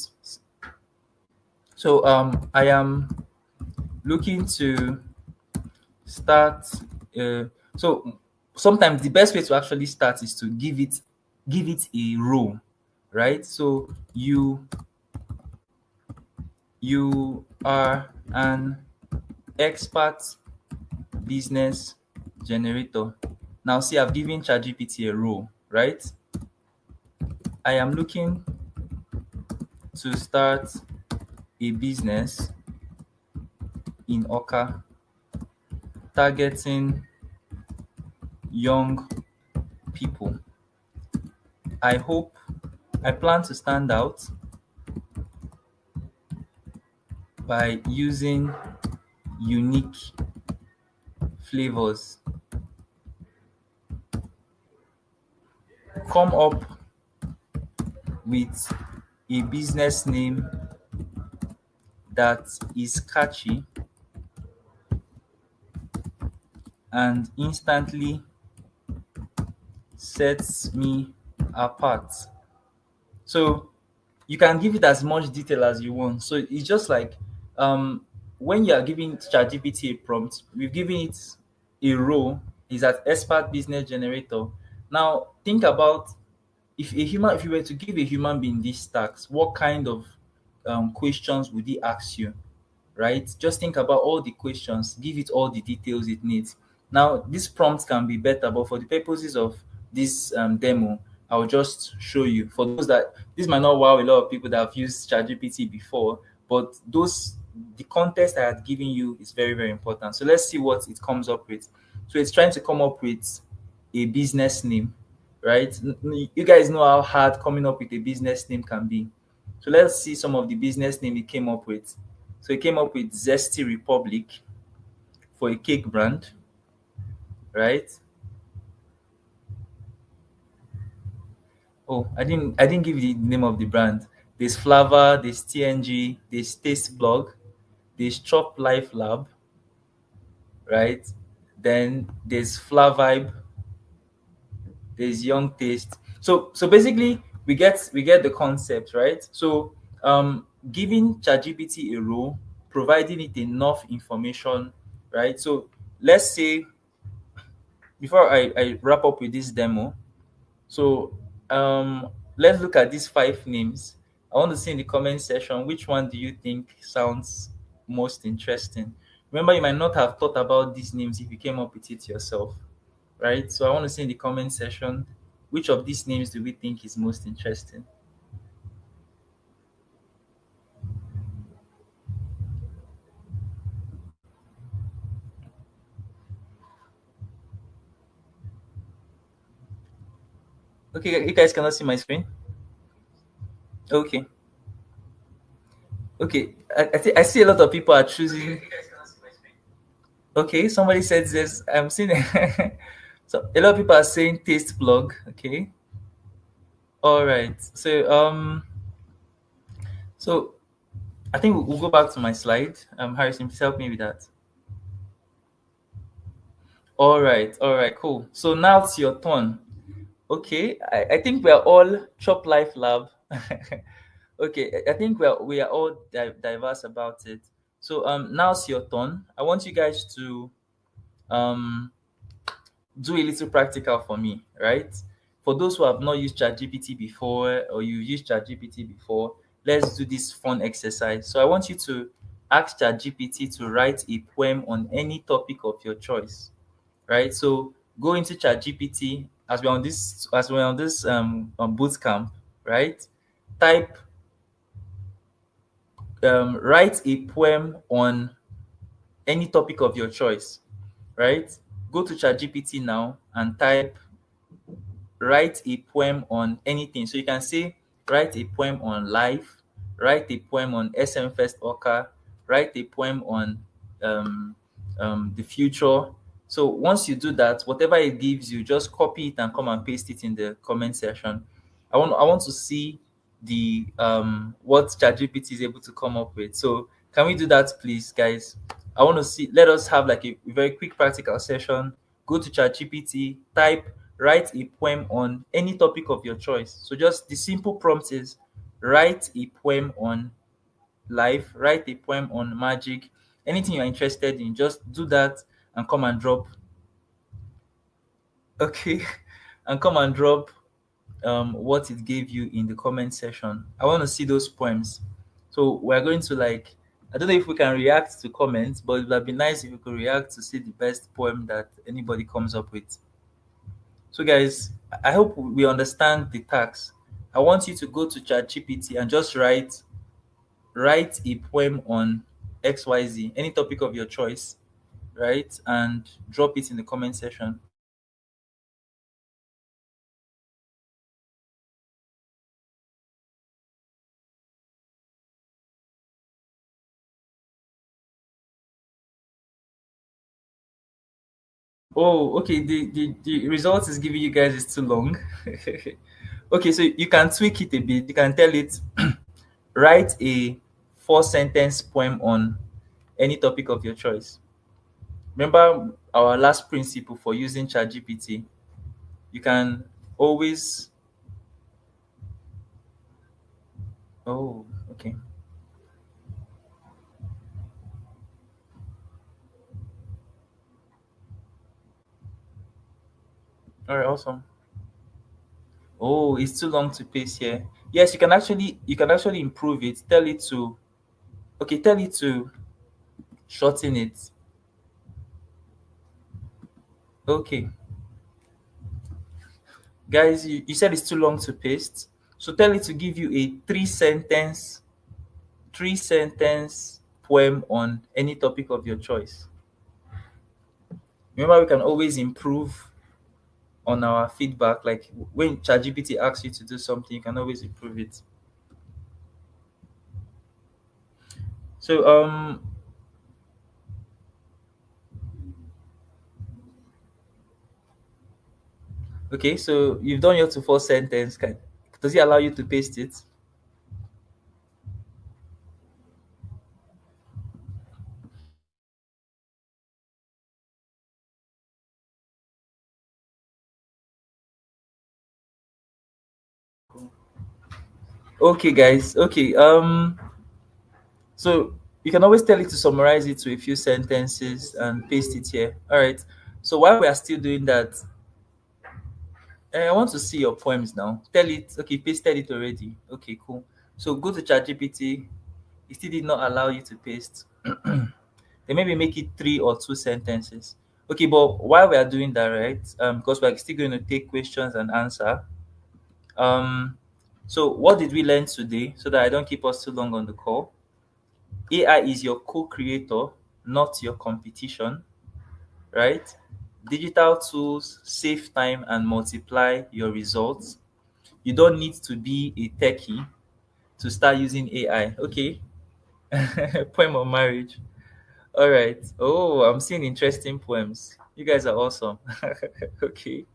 So I am looking to start. So sometimes the best way to actually start is to give it a role, right? So you are an expert business generator. Now see, I've given ChatGPT a role, right? I am looking to start a business in Awka targeting young people. I plan to stand out by using unique flavors. Come up with a business name that is catchy and instantly sets me apart. So you can give it as much detail as you want. So it's just like when you are giving ChatGPT a prompt, we've given it a role, is that expert business generator. Now think about if you were to give a human being these tasks, what kind of questions would he ask you, right? Just think about all the questions, give it all the details it needs. Now this prompt can be better, but for the purposes of this demo, I'll just show you. For those that this might not wow a lot of people that have used ChatGPT before, but the context I had given you is very, very important. So let's see what it comes up with. So it's trying to come up with a business name, right? You guys know how hard coming up with a business name can be. So let's see some of the business name it came up with. So it came up with Zesty Republic for a cake brand, right? Oh, I didn't give you the name of the brand. There's Flava, there's TNG, there's Taste Blog, there's Chop Life Lab, right? Then there's Flavibe, there's Young Taste. So basically we get the concept, right? So giving ChatGPT a role providing it enough information, right? So let's say, before I wrap up with this demo, so let's look at these 5 names. I want to see in the comment section, which one do you think sounds most interesting? Remember, you might not have thought about these names if you came up with it yourself, right? So I want to see in the comment section, which of these names do we think is most interesting? Okay, you guys cannot see my screen. Okay. Okay, I see a lot of people are choosing. Okay, somebody said this. I'm seeing so a lot of people are saying taste blog. Okay, all right. So I think we'll go back to my slide. Harrison, please help me with that. All right, cool. So now it's your turn. Okay, I think we are all Chop Life Lab. Okay, I think we are all diverse about it. So now it's your turn. I want you guys to um do a little practical for me, right? For those who have not used ChatGPT before, or you've used ChatGPT before, let's do this fun exercise. So I want you to ask ChatGPT to write a poem on any topic of your choice, right? So go into ChatGPT as we're on this boot camp, right? Type write a poem on any topic of your choice, right? Go to ChatGPT now and type write a poem on anything. So you can say write a poem on life, write a poem on SMFest Awka, write a poem on um, the future. So once you do that, whatever it gives you, just copy it and come and paste it in the comment section. I want to see the what ChatGPT is able to come up with. So can we do that, please, guys? I want to see. Let us have like a very quick practical session. Go to ChatGPT, type write a poem on any topic of your choice. So just the simple prompt is write a poem on life, write a poem on magic, anything you're interested in. Just do that and come and drop. Okay, and come and drop what it gave you in the comment section. I want to see those poems. So we're going to like, I don't know if we can react to comments, but it would be nice if we could react to see the best poem that anybody comes up with. So guys, I hope we understand the task. I want you to go to ChatGPT and just write a poem on XYZ, any topic of your choice, right? And drop it in the comment section. Oh, okay. The result is giving you guys is too long. Okay, so you can tweak it a bit. You can tell it write a 4-sentence poem on any topic of your choice. Remember our last principle for using ChatGPT. You can always. Oh, okay. All right, awesome. Oh, it's too long to paste here. Yes, you can actually improve it. Tell it to shorten it. Okay. Guys, you said it's too long to paste. So tell it to give you a three sentence poem on any topic of your choice. Remember, we can always improve on our feedback. Like when ChatGPT asks you to do something, you can always improve it. So okay, so you've done your to 4 sentence. Does it allow you to paste it? Okay, guys. Okay. So You can always tell it to summarize it to a few sentences and paste it here. All right. So while we are still doing that, I want to see your poems now. Tell it, okay, pasted it already. Okay, cool. So go to ChatGPT. It still did not allow you to paste. Then maybe make it 3 or 2 sentences. Okay, but while we are doing that, right? Because we're still going to take questions and answer. So what did we learn today? So that I don't keep us too long on the call. AI is your co-creator, not your competition, right? Digital tools save time and multiply your results. You don't need to be a techie to start using AI. Okay. Poem of marriage. All right. Oh, I'm seeing interesting poems. You guys are awesome. Okay.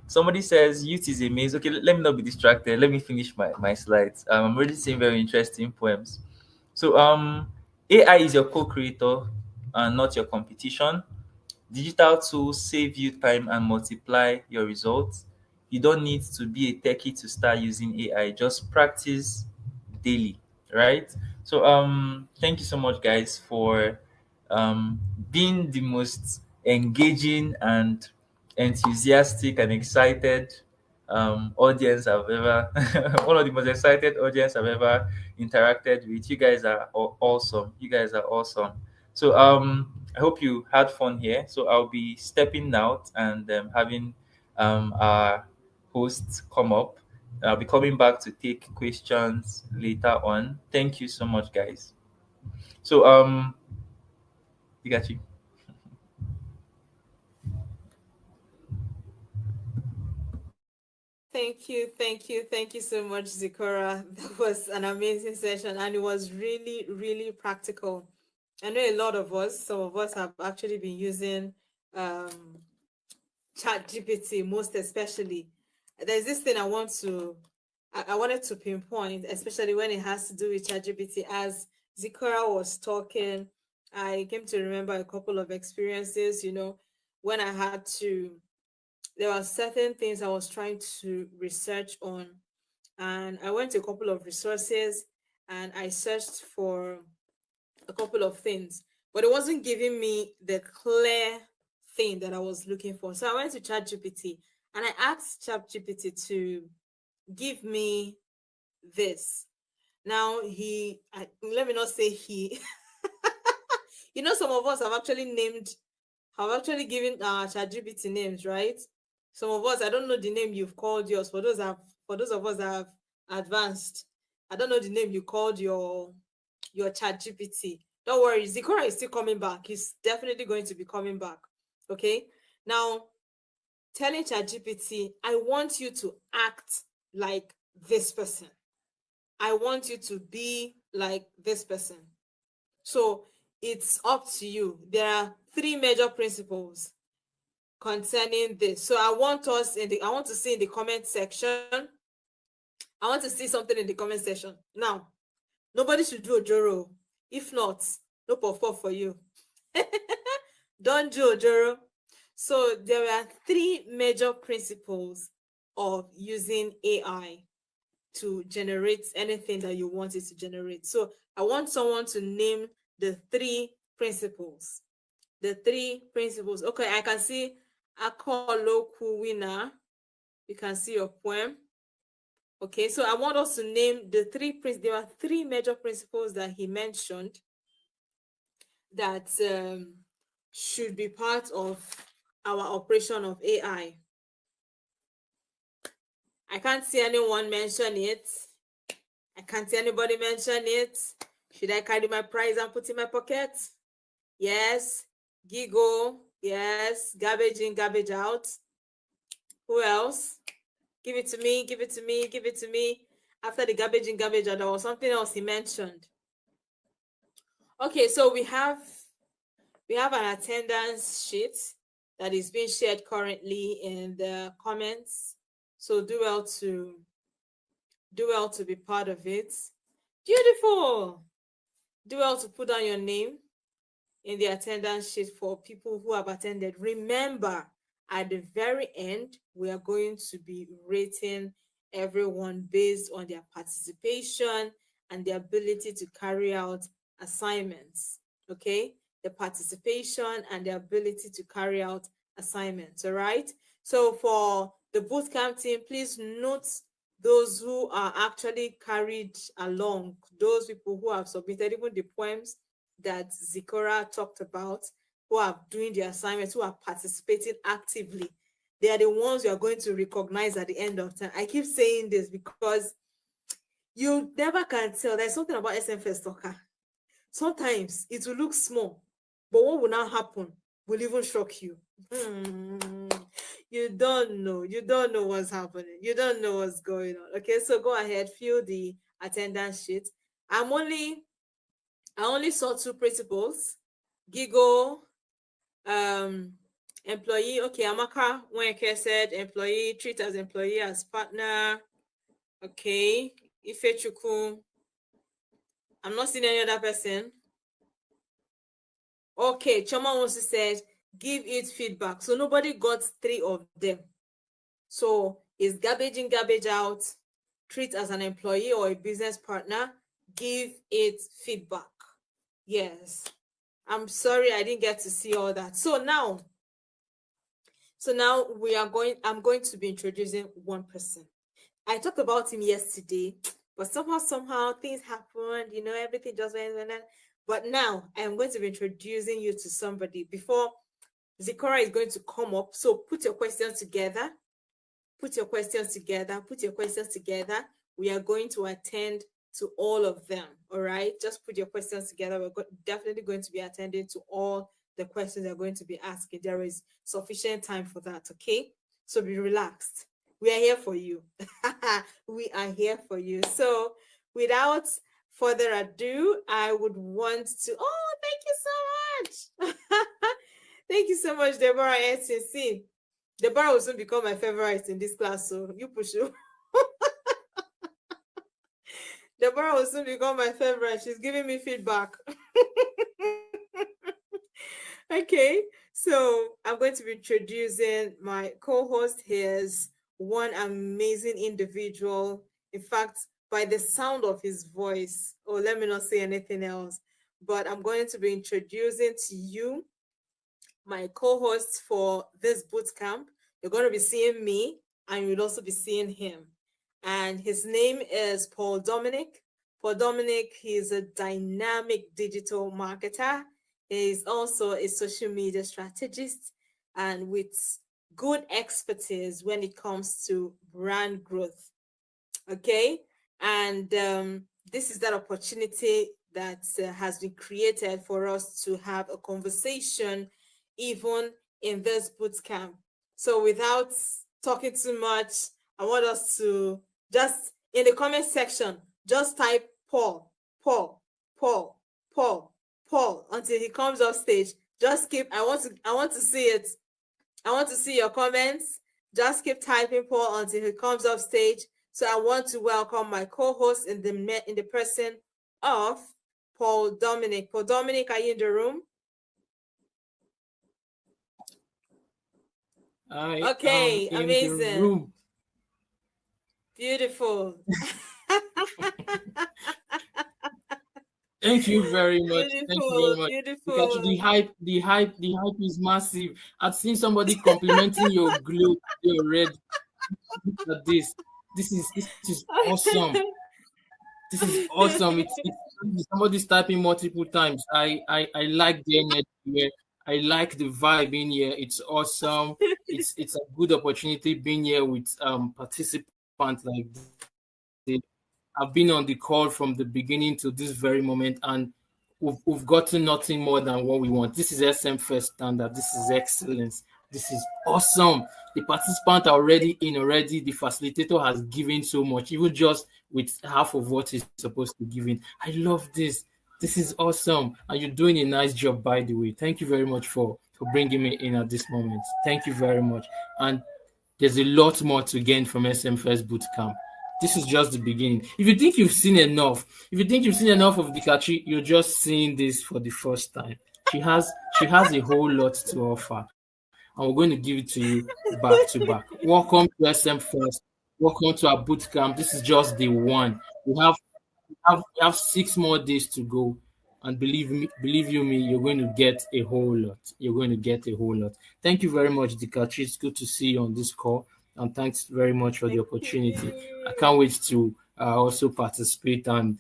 Somebody says youth is a maze. Okay, let me not be distracted. Let me finish my slides. I'm already seeing very interesting poems. So AI is your co-creator and not your competition. Digital tools save you time and multiply your results. You don't need to be a techie to start using AI. Just practice daily, right? So thank you so much guys for being the most engaging and enthusiastic and excited audience I've ever one of the most excited audience I've ever interacted with. You guys are awesome. You guys are awesome. So I hope you had fun here. So I'll be stepping out and having our hosts come up. I'll be coming back to take questions later on. Thank you so much, guys. So Dikachi. Thank you so much, Zikora. That was an amazing session, and it was really, really practical. I know a lot of us, some of us have actually been using um, ChatGPT, most especially. There's this thing I wanted to pinpoint, especially when it has to do with ChatGPT. As Zikora was talking, I came to remember a couple of experiences, when I had to, there were certain things I was trying to research on, and I went to a couple of resources and I searched for a couple of things, but it wasn't giving me the clear thing that I was looking for. So I went to ChatGPT and I asked ChatGPT to give me this. Now let me not say he. Some of us have actually given ChatGPT names, right? Some of us, I don't know the name you've called yours. For those of us that have advanced, I don't know the name you called your ChatGPT. Don't worry, Zikora is still coming back. He's definitely going to be coming back. Okay. Now, telling ChatGPT, I want you to act like this person. I want you to be like this person. So it's up to you. There are 3 major principles concerning this. So I want to see in the comment section. I want to see something in the comment section. Now, nobody should do Ojoro. If not, no puff for you. Don't do Ojoro. So there are 3 major principles of using AI to generate anything that you want it to generate. So I want someone to name the 3 principles. The 3 principles. Okay, I can see Akoloku winner. You can see your poem. Okay, so I want us to name the 3 principles. There are 3 major principles that he mentioned that should be part of our operation of AI. I can't see anyone mention it. I can't see anybody mention it. Should I carry my prize and put in my pocket? Yes. Giggle. Yes. Garbage in, garbage out. Who else? Give it to me, give it to me, give it to me. After the garbage in, garbage out, there was something else he mentioned. Okay, so we have an attendance sheet that is being shared currently in the comments. So do well to be part of it. Beautiful. Do well to put down your name in the attendance sheet for people who have attended. Remember, at the very end, we are going to be rating everyone based on their participation and their ability to carry out assignments, okay? The participation and the ability to carry out assignments, all right? So for the bootcamp team, please note those who are actually carried along, those people who have submitted even the poems that Zikora talked about, who are doing the assignments, who are participating actively. They are the ones you are going to recognize at the end of time. I keep saying this because you never can tell. There's something about SMFest Awka. Sometimes it will look small, but what will now happen will even shock you. You don't know. You don't know what's happening. You don't know what's going on. Okay, so go ahead, fill the attendance sheet. I only saw 2 principals. Gigo, employee. Okay, Amaka Wenke said employee, treat as employee as partner. Okay, Ifechuku. I'm not seeing any other person. Okay, Choma also said give it feedback. So nobody got 3 of them. So it's garbage in, garbage out. Treat as an employee or a business partner. Give it feedback. Yes. I'm sorry I didn't get to see all that. So now I'm going to be introducing one person. I talked about him yesterday, but somehow things happened, everything just went. But now I'm going to be introducing you to somebody before Zikora is going to come up. So put your questions together. We are going to attend to all of them. All right. Just put your questions together. We're definitely going to be attending to all the questions they're going to be asking. There is sufficient time for that. Okay. So be relaxed. We are here for you. We are here for you. So without further ado, I would want to, thank you so much. Thank you so much, Deborah SCC. Deborah will soon become my favorite in this class, so you push it. Deborah will soon become my favorite. She's giving me feedback. Okay, so I'm going to be introducing my co-host. He is one amazing individual. In fact, by the sound of his voice, let me not say anything else, but I'm going to be introducing to you my co-host for this bootcamp. You're going to be seeing me, and you'll also be seeing him. And his name is Paul Dominic. Paul Dominic, he's a dynamic digital marketer. He's also a social media strategist and with good expertise when it comes to brand growth. Okay, and this is that opportunity that has been created for us to have a conversation even in this bootcamp. So without talking too much, I want us to just in the comment section, just type Paul until he comes off stage. Just keep, I want to see it. I want to see your comments. Just keep typing Paul until he comes off stage. So I want to welcome my co-host in the person of Paul Dominic. Paul Dominic, are you in the room? Okay, amazing. Beautiful. Thank you very much. Beautiful, thank you very much. Beautiful. The hype is massive. I've seen somebody complimenting your glow, your red. Look at this. This is awesome. This is awesome. It's somebody's typing multiple times. I like the energy here. I like the vibe in here. It's awesome. It's a good opportunity being here with participants like this. I've been on the call from the beginning to this very moment, and we've gotten nothing more than what we want. This is SMFest standard. This is excellence. This is awesome. The participants are already in already. The facilitator has given so much, even just with half of what he's supposed to give in. I love this. This is awesome. And you're doing a nice job, by the way. Thank you very much for bringing me in at this moment. Thank you very much. And there's a lot more to gain from SMFest Bootcamp. This is just the beginning. If you think you've seen enough of Dikachi, you're just seeing this for the first time. She has a whole lot to offer. And we're going to give it to you back to back. Welcome to SMFest. Welcome to our bootcamp. This is just day one. We have 6 more days to go. And believe you me, you're going to get a whole lot. You're going to get a whole lot. Thank you very much, Dikachi. It's good to see you on this call. And thanks very much for the opportunity. I can't wait to also participate and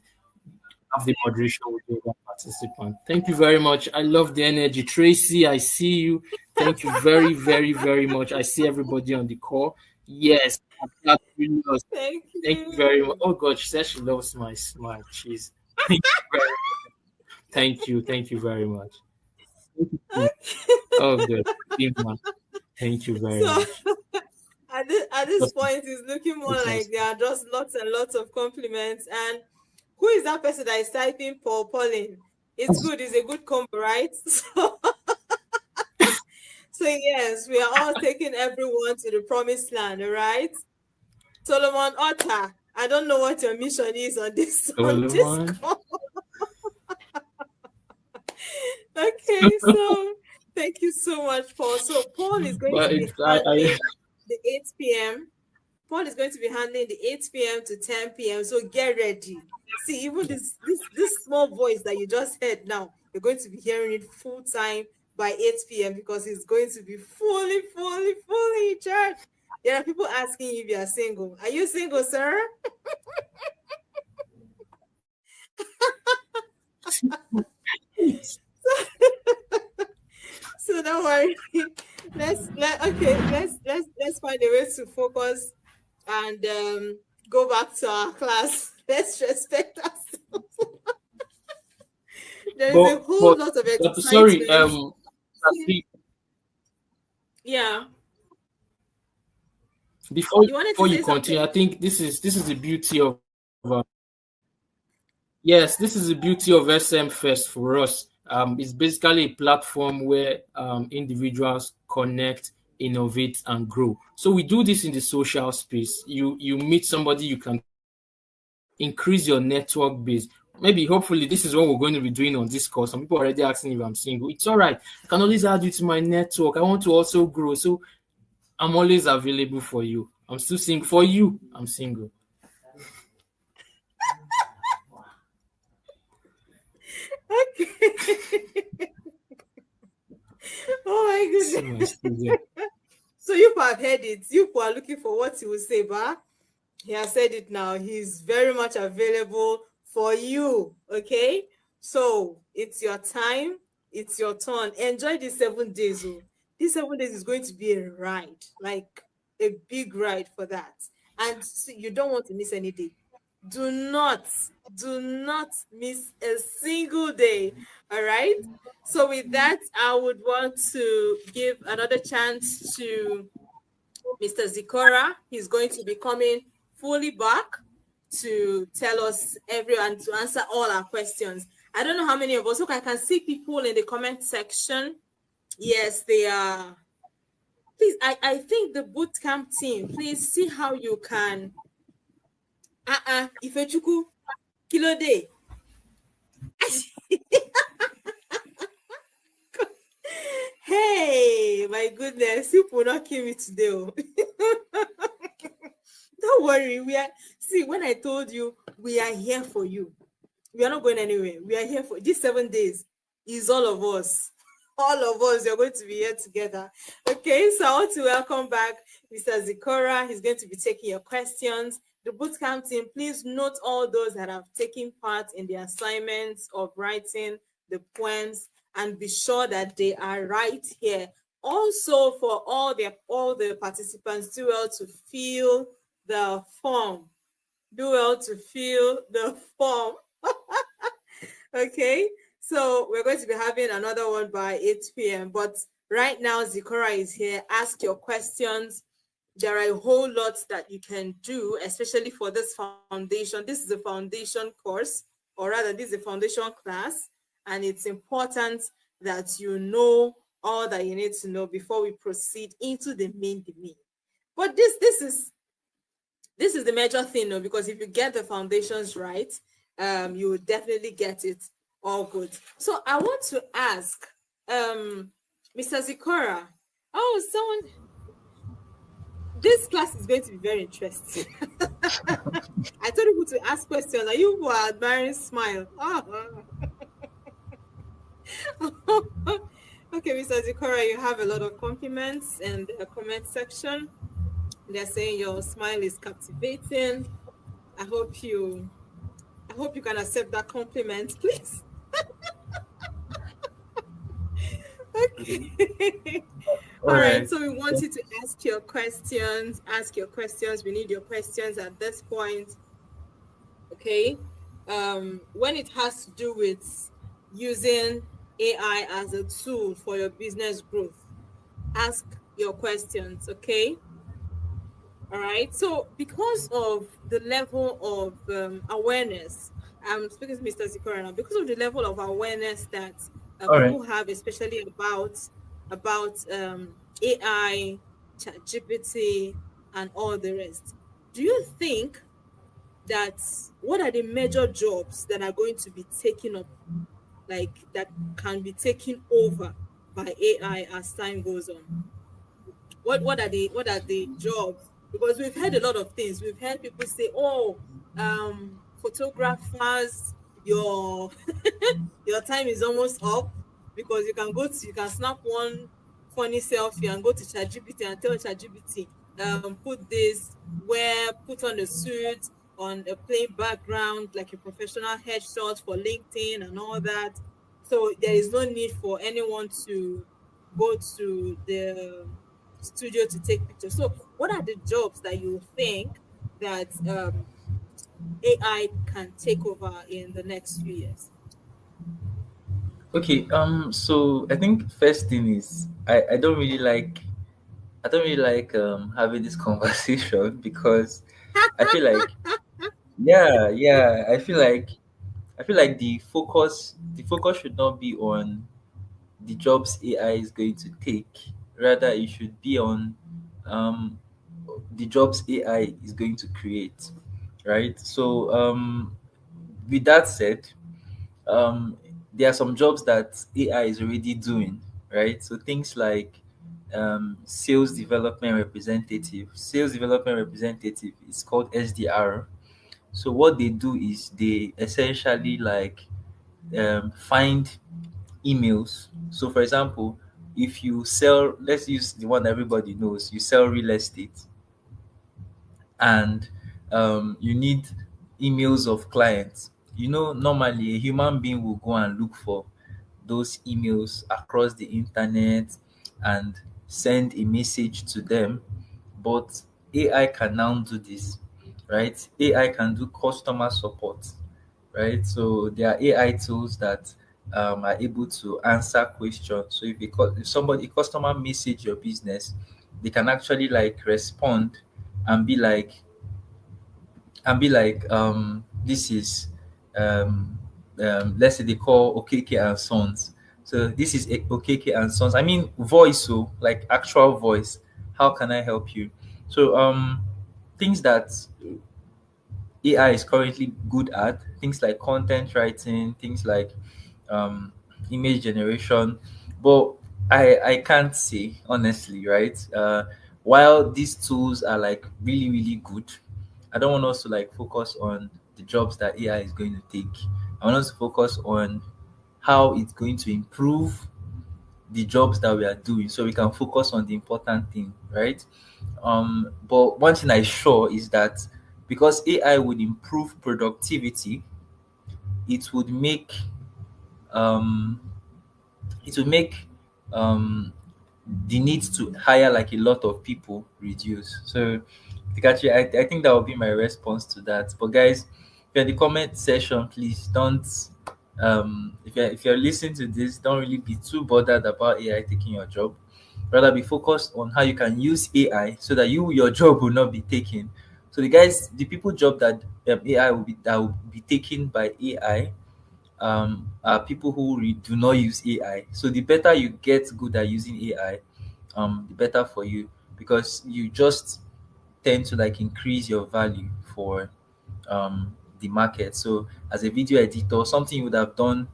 have the moderation with the other participant. Thank you very much. I love the energy. Tracy, I see you. Thank you very, very, very much. I see everybody on the call. Yes. Thank Thank you very much. Oh God, she said she loves my smile. Jeez. Thank you very much. Thank you. Thank you very much. Oh good. Thank you very much. At this point, it's looking more like there are just lots and lots of compliments. And who is that person that is typing Pauline? It's good. It's a good combo, right? So yes, we are all taking everyone to the promised land, all right? Solomon Otta, I don't know what your mission is on this call. Okay, so thank you so much, Paul. So Paul is going to be handling the 8 p.m. Paul is going to be handling the 8 p.m. to 10 p.m. So get ready. See, even this small voice that you just heard now, you're going to be hearing it full time by 8 p.m. because it's going to be fully in charge. There are people asking if you are single. Are you single, sir? So don't worry. Let's find a way to focus and go back to our class. Let's respect ourselves. There is a whole lot of excitement. Sorry, yeah. Before you continue, I think this is the beauty of yes, this is the beauty of SMFest for us. It's basically a platform where individuals connect, innovate, and grow. So we do this in the social space. You meet somebody, you can increase your network base. Maybe, hopefully, this is what we're going to be doing on this course. Some people are already asking if I'm single. It's all right. I can always add you to my network. I want to also grow. So I'm always available for you. I'm still single. For you, I'm single. Okay. Oh my goodness. So you have heard it. You are looking for what he will say, but he has said it now. He's very much available for you. Okay. So it's your time. It's your turn. Enjoy these 7 days. These 7 days is going to be a ride, like a big ride for that. And you don't want to miss any day. Do not miss a single day. All right. So with that, I would want to give another chance to Mr. Zikora. He's going to be coming fully back to tell us everyone to answer all our questions. I don't know how many of us. Look, I can see people in the comment section. Yes, they are. Please, I think the bootcamp team, please see how you can. Ifechuku, kilo day. Hey, my goodness, you will not kill me today. Don't worry. When I told you we are here for you, we are not going anywhere. We are here for these 7 days. Is all of us. All of us, you're going to be here together. Okay, so I want to welcome back Mr. Zikora. He's going to be taking your questions. The bootcamp team, please note all those that have taken part in the assignments of writing the poems and be sure that they are right here. Also, for all the participants, do well to fill the form. Do well to fill the form. Okay, so we're going to be having another one by 8 p.m. But right now, Zikora is here. Ask your questions. There are a whole lot that you can do, especially for this foundation. This is a foundation course, or rather, this is a foundation class, and it's important that you know all that you need to know before we proceed into the main domain. But this is the major thing, though, because if you get the foundations right, you will definitely get it all good. So I want to ask, Mr. Zikora. Oh, someone. This class is going to be very interesting. I told you to ask questions. Are you who are admiring smile? Oh. Okay, Mr. Zikora, you have a lot of compliments in the comment section. They're saying your smile is captivating. I hope you can accept that compliment, please. Okay. All All right. right. So we want you to ask your questions. Ask your questions. We need your questions at this point. Okay. When it has to do with using AI as a tool for your business growth, ask your questions. Okay. All right. So because of the level of awareness, I'm speaking to Mr. Zikora now, because of the level of awareness that All right. people have, especially about AI, ChatGPT, and all the rest. Do you think that what are the major jobs that are going to be taken up, like that can be taken over by AI as time goes on? What are the jobs? Because we've heard a lot of things. We've heard people say, "Oh, photographers, your your time is almost up because you can snap one funny selfie and go to ChatGPT and tell ChatGPT, put this, put on a suit on a plain background like a professional headshot for LinkedIn and all that. So there is no need for anyone to go to the studio to take pictures. So what are the jobs that you think that AI can take over in the next few years? Okay. So I think first thing is I don't really like having this conversation because I feel like I feel like the focus should not be on the jobs AI is going to take. Rather, it should be on um, the jobs AI is going to create, right? So, with that said, um, there are some jobs that AI is already doing, right? So things like sales development representative. Sales development representative is called SDR. So what they do is they essentially like find emails. So, for example, if you sell, let's use the one everybody knows, you sell real estate and you need emails of clients. You know, normally a human being will go and look for those emails across the internet and send a message to them, but AI can now do this, right? AI can do customer support, right? So there are AI tools that are able to answer questions. So if somebody, a customer message your business, they can actually like respond and be like, this is um, let's say they call Okeke and Sons. So this is Okeke and Sons. I mean voice, so like actual voice. How can I help you? So things that AI is currently good at, things like content writing, things like um, image generation. But I can't say honestly, right? While these tools are like really good, I don't want us to like focus on the jobs that AI is going to take. I want us to focus on how it's going to improve the jobs that we are doing so we can focus on the important thing, right? But one thing I sure is that because AI would improve productivity, it would make um it would make um the need to hire like a lot of people reduce. So Dikachi, I think that would be my response to that. But guys, if you're in the comment section, please don't if you're listening to this, don't really be too bothered about AI taking your job. Rather be focused on how you can use AI so that your job will not be taken. So the people job that that will be taken by AI are people who do not use AI. So the better you get good at using AI, the better for you because you just tend to like increase your value for the market. So as a video editor, something you would have done,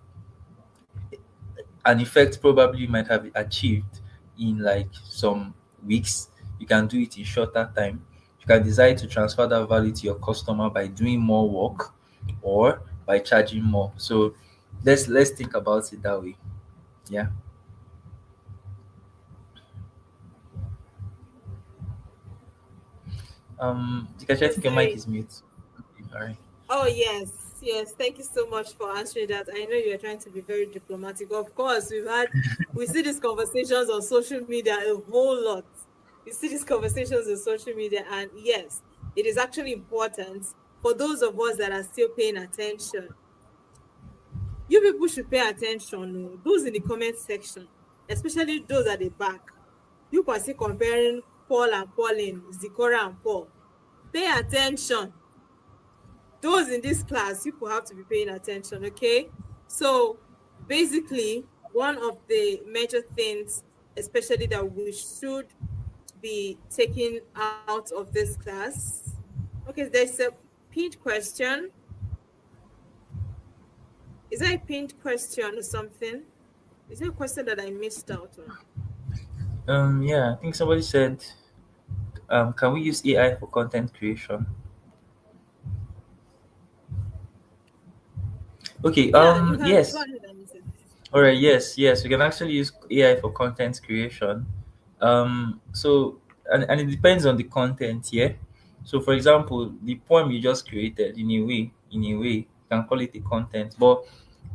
an effect probably you might have achieved in like some weeks, you can do it in shorter time. You can decide to transfer that value to your customer by doing more work or by charging more. So let's think about it that way. Yeah. Dikachi, I Oh, think your mic sorry. is mute. Okay, all right. Oh, yes. Yes. Thank you so much for answering that. I know you're trying to be very diplomatic. Of course, we see these conversations on social media a whole lot. We see these conversations on social media, and yes, it is actually important for those of us that are still paying attention. You people should pay attention. Oh, those in the comment section, especially those at the back. You can see comparing Paul and Pauline, Zikora and Paul. Pay attention. Those in this class, people have to be paying attention, okay? So basically, one of the major things, especially that we should be taking out of this class. Okay, there's a pinned question. Is there a pinned question or something? Is there a question that I missed out on? Yeah, I think somebody said, can we use AI for content creation? Okay, Yeah, you can go yes. ahead and listen. All right, yes, we can actually use AI for content creation. So and it depends on the content, yeah. So for example, the poem you just created, in a way, you can call it a content. But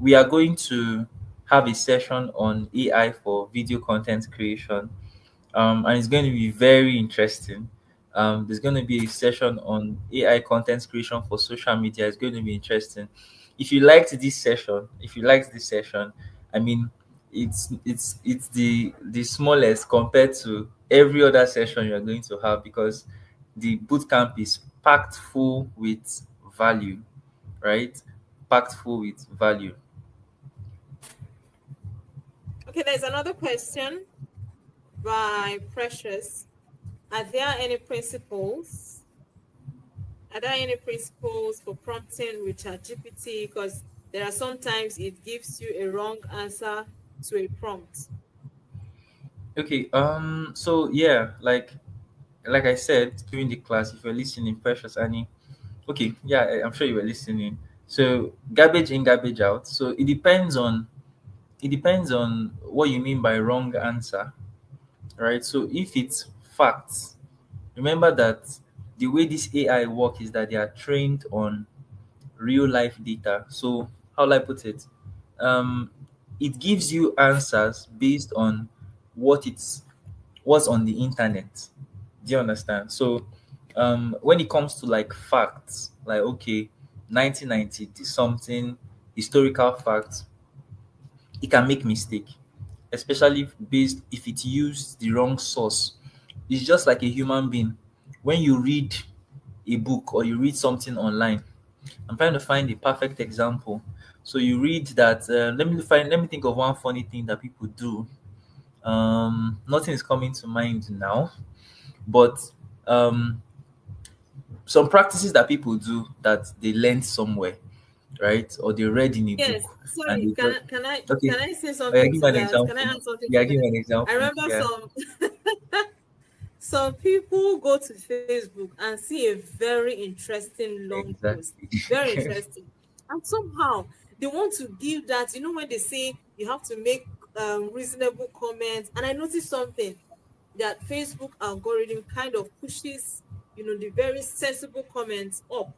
we are going to have a session on AI for video content creation, and it's going to be very interesting. There's going to be a session on AI content creation for social media. It's going to be interesting. If you liked this session, I mean, it's the smallest compared to every other session you're going to have, because the bootcamp is packed full with value, right? Packed full with value. Okay, there's another question by Precious. Are there any principles? Are there any principles for prompting with ChatGPT? Because there are sometimes it gives you a wrong answer to a prompt. Okay. So yeah, like I said during the class, if you're listening, Precious Annie. Okay, yeah, I'm sure you were listening. So garbage in, garbage out. So it depends on what you mean by wrong answer, right? So if it's facts, remember that the way this AI work is that they are trained on real life data. So how will I put it? Um, it gives you answers based on what it's what's on the internet. Do you understand? So when it comes to like facts, like okay, 1990 something historical facts, it can make mistake, especially based if it used the wrong source. It's just like a human being. When you read a book or you read something online, I'm trying to find the perfect example. So you read that. Let me think of one funny thing that people do. Nothing is coming to mind now, but um, some practices that people do that they learned somewhere, right? Or they read in a Yes, book and sorry. they just okay. Can I say Yeah, something give to me an that? Can I example. add something Yeah, to give me that? an I example. remember Yeah. some people go to Facebook and see a very interesting long post, Exactly. very interesting, and somehow they want to give that. You know when they say you have to make reasonable comments, and I noticed something that Facebook algorithm kind of pushes the very sensible comments up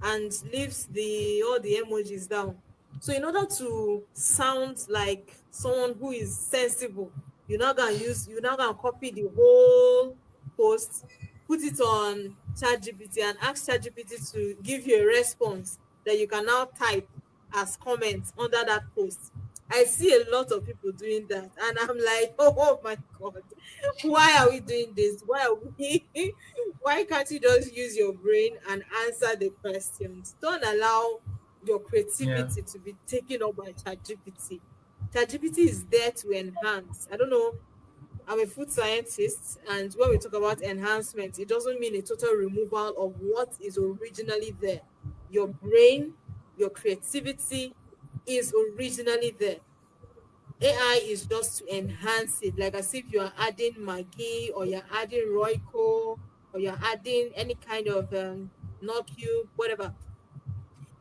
and leaves the all the emojis down. So in order to sound like someone who is sensible, you're not gonna copy the whole post, put it on ChatGPT and ask ChatGPT to give you a response that you can now type as comments under that post. I see a lot of people doing that, and I'm like, oh my god, why are we doing this? Why are we why can't you just use your brain and answer the questions? Don't allow your Yeah. creativity to be taken up by ChatGPT. ChatGPT is there to enhance. I don't know. I'm a food scientist, and when we talk about enhancement, it doesn't mean a total removal of what is originally there. Your brain, your creativity is originally there. AI is just to enhance it, like as if you are adding Maggi or you're adding Royco or you're adding any kind of nut cube, whatever.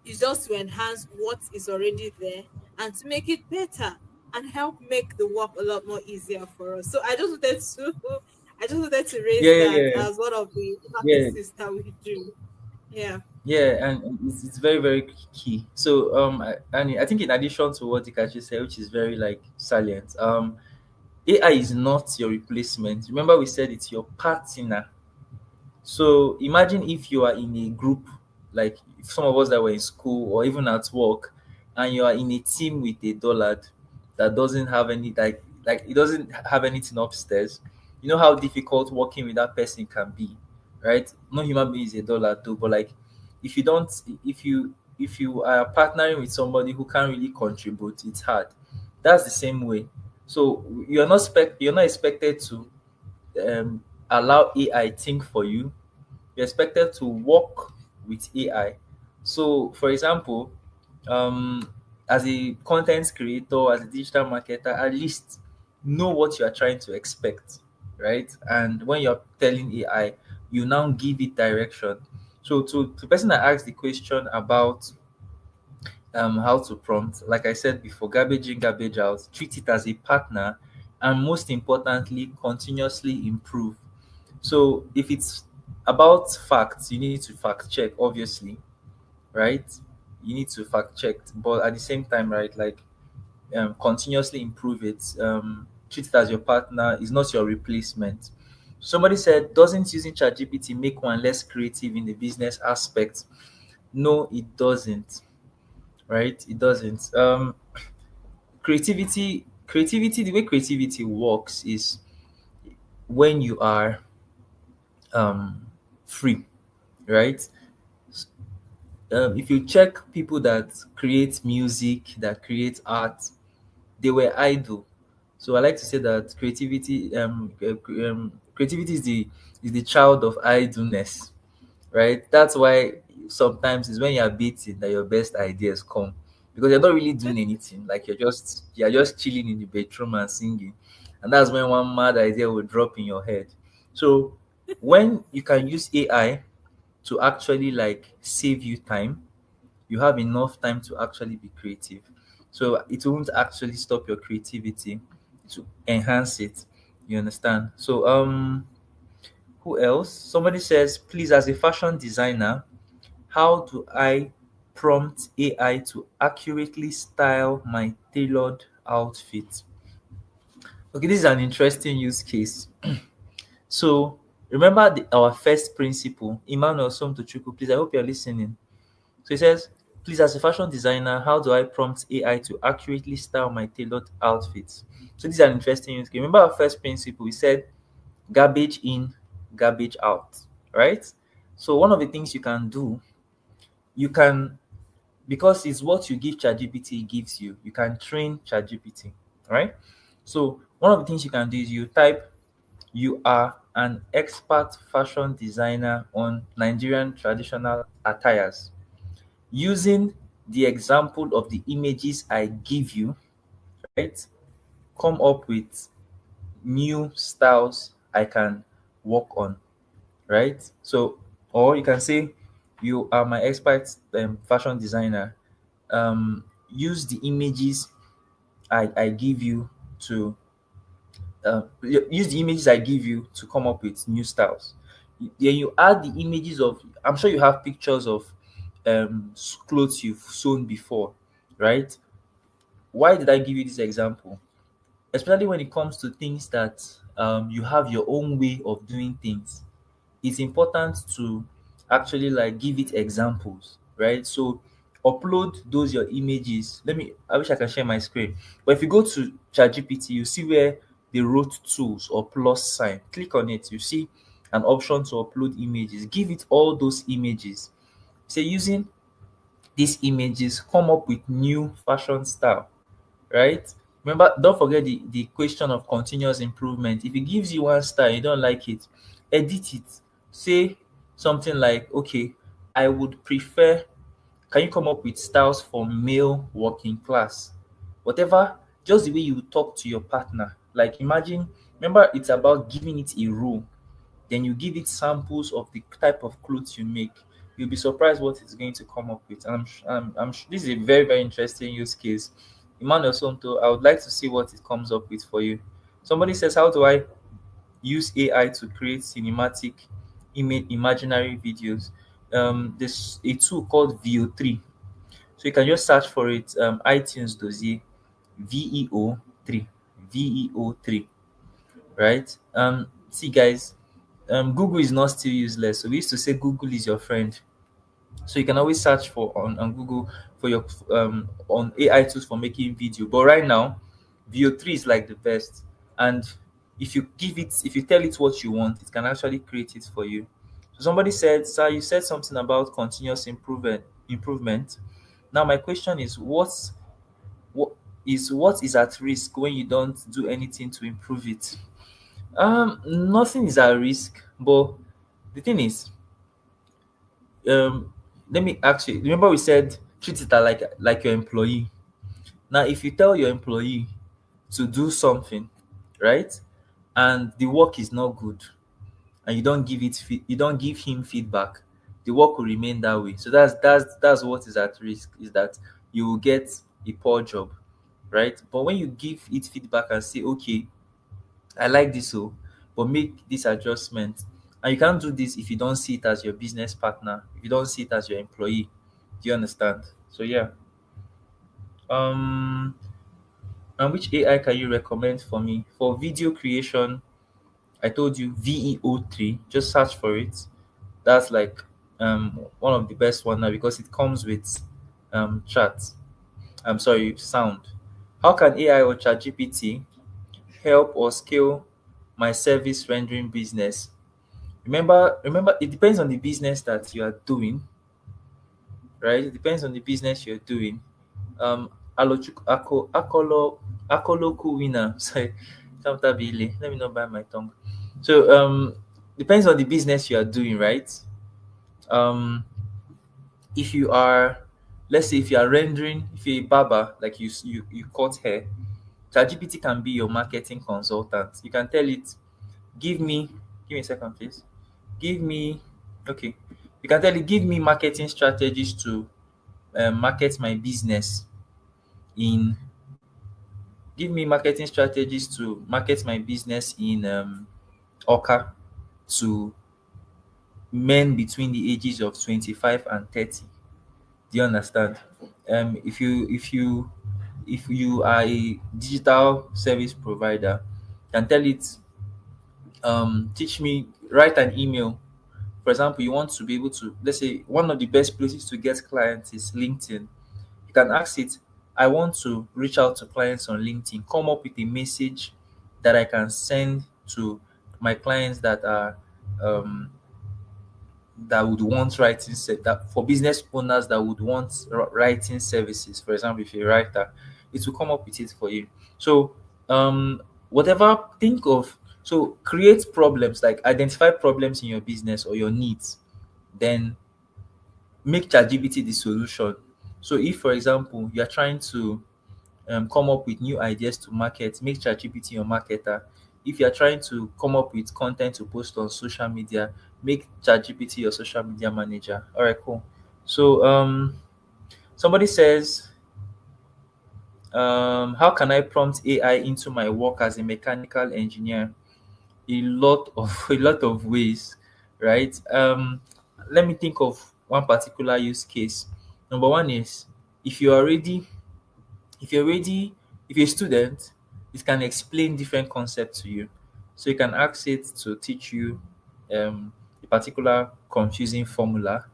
It's just to enhance what is already there and to make it better. and help make the work a lot more easier for us. So I just wanted to raise Yeah, that yeah, as one of the yeah, practices that we do. Yeah. yeah, and it's very, very key. So, and I think in addition to what Dikachi said, which is very like salient, AI is not your replacement. Remember, we said it's your partner. So imagine if you are in a group, like if some of us that were in school or even at work, and you are in a team with a dullard that doesn't have any like it doesn't have anything upstairs. You know how difficult working with that person can be, right? No human being is a dullard too, but like if you don't, if you are partnering with somebody who can't really contribute, it's hard. That's the same way. So you're not expected to allow AI think for you. You're expected to work with AI. So, for example, um, as a content creator, as a digital marketer, at least know what you are trying to expect, right? And when you're telling AI, you now give it direction. So, to the person that asked the question about how to prompt, like I said before, garbage in, garbage out, treat it as a partner, and most importantly, continuously improve. So if it's about facts, you need to fact check, obviously, right? You need to fact check, but at the same time, right, like continuously improve it. Treat it as your partner, is not your replacement. Somebody said, doesn't using ChatGPT make one less creative in the business aspect? No, it doesn't. Right? It doesn't. Creativity, the way creativity works is when you are free, right? If you check people that create music, that create art, they were idle. So I like to say that creativity is the child of idleness, right? That's why sometimes it's when you're beating that your best ideas come, because you're not really doing anything. Like you're just chilling in the bedroom and singing, and that's when one mad idea will drop in your head. So when you can use AI to actually like save you time, you have enough time to actually be creative. So it won't actually stop your creativity, to enhance it. You understand? So who else? Somebody says, please, as a fashion designer, how do I prompt AI to accurately style my tailored outfit? Okay, this is an interesting use case. So remember our first principle, Emmanuel Somtochukwu, please, I hope you're listening. So he says, please, as a fashion designer, how do I prompt AI to accurately style my tailored outfits? So this is an interesting use case. Remember our first principle, we said garbage in, garbage out, right? So one of the things you can do, you can, because it's what you give ChatGPT gives you, you can train ChatGPT, right? So one of the things you can do is you type, you are an expert fashion designer on Nigerian traditional attires. Using the example of the images I give you, right? Come up with new styles I can work on, right? So, or you can say, you are my expert fashion designer. Use the images I give you to use the images I give you to come up with new styles. Then you add the images of, I'm sure you have pictures of clothes you've sewn before, right? Why did I give you this example? Especially when it comes to things that you have your own way of doing things, it's important to actually like give it examples, right? So upload those your images. I wish I can share my screen. But if you go to ChatGPT, you see where they wrote tools or plus sign. Click on it, you see an option to upload images. Give it all those images. Say, using these images, come up with new fashion style, right? Remember, don't forget the question of continuous improvement. If it gives you one style, you don't like it, edit it. Say something like, okay, I would prefer, can you come up with styles for male working class? Whatever, just the way you talk to your partner. Like imagine, remember, it's about giving it a rule. Then you give it samples of the type of clothes you make. You'll be surprised what it's going to come up with. And this is a very, very interesting use case Emmanuel Sonto, I would like to see what it comes up with for you. Somebody says, how do I use AI to create cinematic imaginary videos? There's a tool called VO3. So you can just search for it, iTunes dossier, VEO3, VEO3, right? See guys, Google is not still useless. So we used to say Google is your friend. So you can always search for on Google for your on AI tools for making video. But right now, VO3 is like the best. And if you tell it what you want, it can actually create it for you. So somebody said, sir, you said something about continuous improvement. Now my question is, what what is at risk when you don't do anything to improve it? Nothing is at risk, but the thing is, um let me actually remember we said treat it like your employee. Now if you tell your employee to do something, right, and the work is not good, and you don't give him feedback, the work will remain that way. So that's what is at risk, is that you will get a poor job, right? But when you give it feedback and say, okay, I like this, so but make this adjustment. And you can't do this if you don't see it as your business partner, if you don't see it as your employee. Do you understand? So yeah. Um and which AI can you recommend for me? For video creation, I told you VEO3. Just search for it. That's like one of the best one now because it comes with chat. I'm sorry, sound. How can AI or ChatGPT help or scale my service rendering business? Remember, it depends on the business that you are doing, right? It depends on the business you're doing. Akoloku winner. Sorry, Kamtabile. Let me not bite my tongue. So depends on the business you are doing, right? Um, if you are, let's say, if you are rendering, if you're a barber, like you cut hair, ChatGPT can be your marketing consultant. You can tell it, give me a second, please. Give me, okay. You can tell it, give me marketing strategies to market my business in give me marketing strategies to market my business in Oka to men between the ages of 25 and 30. Do you understand? If you are a digital service provider, you can tell it, teach me, write an email. For example, you want to be able to, let's say, one of the best places to get clients is LinkedIn. You can ask it, I want to reach out to clients on LinkedIn. Come up with a message that I can send to my clients that are um, that would want that for business owners that would want writing services. For example, if you're a writer, it will come up with it for you. So whatever, think of, so create problems, like identify problems in your business or your needs, then make ChatGPT the solution. So if, for example, you're trying to come up with new ideas to market, make ChatGPT your marketer. If you're trying to come up with content to post on social media, make ChatGPT your social media manager. All right, cool. So somebody says, how can I prompt AI into my work as a mechanical engineer? A lot of ways, right? Let me think of one particular use case. Number one is, if you're already if you're already if you're a student, it can explain different concepts to you. So you can ask it to teach you a particular confusing formula.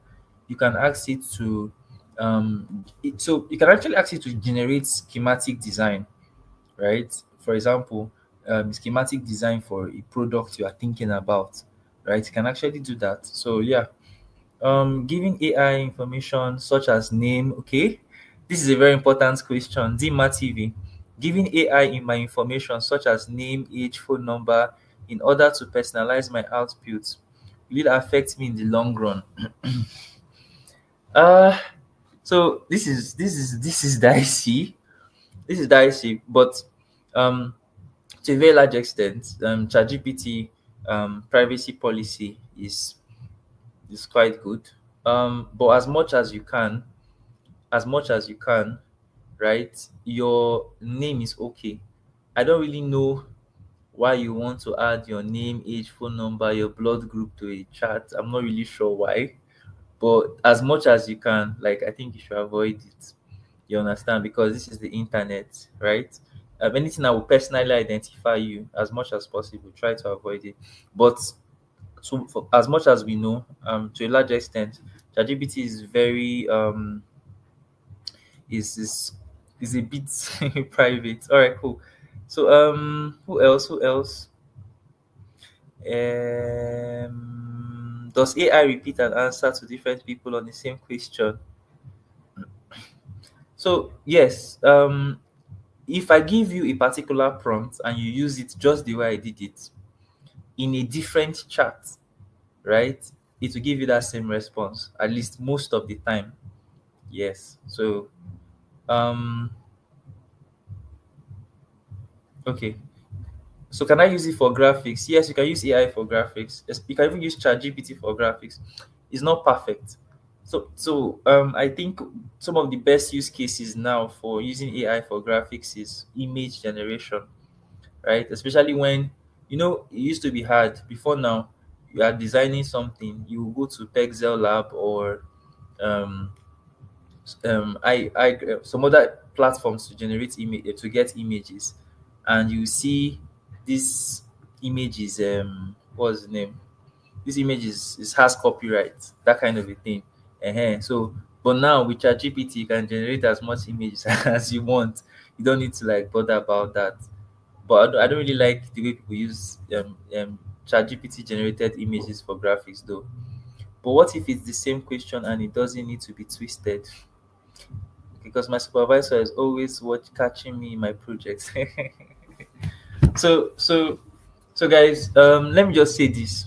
You can ask it to so you can actually ask it to generate schematic design, right? For example, schematic design for a product you are thinking about, right? You can actually do that. So yeah, giving AI information such as name. Okay, this is a very important question. Dima TV, giving AI in my information such as name, age, phone number in order to personalize my output, will it affect me in the long run? Uh so this is dicey. This is dicey, but um to a very large extent, ChatGPT privacy policy is quite good. But as much as you can, right? Your name is okay. I don't really know why you want to add your name, age, phone number, your blood group to a chat. I'm not really sure why, but as much as you can, like, I think you should avoid it. You understand? Because this is the internet, right? Anything that will personally identify you, as much as possible, try to avoid it. But so, for, as much as we know, to a large extent, ChatGPT is very is is a bit private. All right, cool. So who else? Who else? Does AI repeat an answer to different people on the same question? So yes, if I give you a particular prompt and you use it just the way I did it in a different chat, right? It will give you that same response at least most of the time. Yes. So um okay. So can I use it for graphics? Yes, you can use AI for graphics. Yes, you can even use ChatGPT for graphics. It's not perfect. So I think some of the best use cases now for using AI for graphics is image generation, right? Especially when it used to be hard before. Now you are designing something, you go to Pexel Lab or um I some other platforms to generate image to get images, and you see this images what's the name, this image is has copyright, that kind of a thing. So but now with ChatGPT you can generate as much images as you want. You don't need to like bother about that. But I don't really like the way people use ChatGPT generated images for graphics though. But what if it's the same question and it doesn't need to be twisted? Because my supervisor is always catching me in my projects. So guys, let me just say this.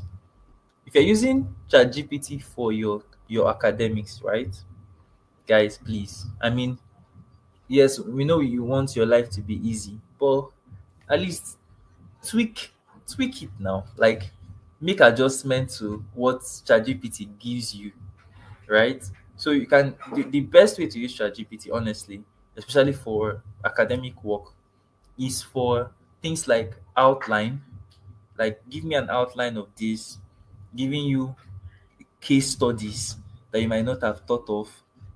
If you're using ChatGPT for your academics, right? Guys, please. I mean, yes, we know you want your life to be easy, but at least tweak tweak it now. Like, make adjustment to what ChatGPT gives you, right? So you can the best way to use ChatGPT, honestly, especially for academic work, is for things like outline. Like, give me an outline of this, giving you case studies that you might not have thought of,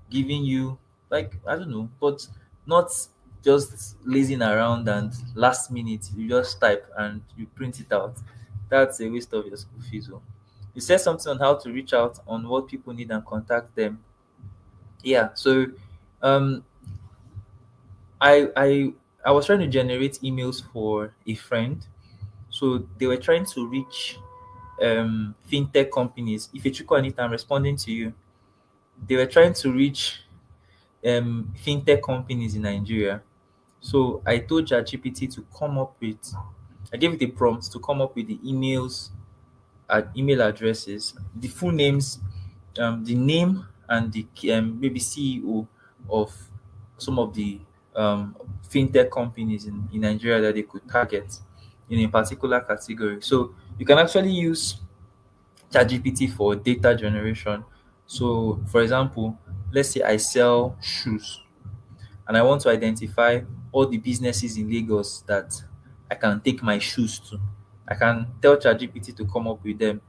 giving you, like, I don't know, but not just lazing around and last minute you just type and you print it out. That's a waste of your school fees. Oh. You said something on how to reach out on what people need and contact them. Yeah. So um I was trying to generate emails for a friend. So they were trying to reach fintech companies. If you on it, I'm responding to you. They were trying to reach fintech companies in Nigeria. So I told ChatGPT to come up with, I gave it a prompt to come up with the emails, email addresses, the full names, the name and the maybe CEO of some of the fintech companies in Nigeria that they could target in a particular category. So you can actually use ChatGPT for data generation. So, for example, let's say I sell shoes and I want to identify all the businesses in Lagos that I can take my shoes to. I can tell ChatGPT to come up with them.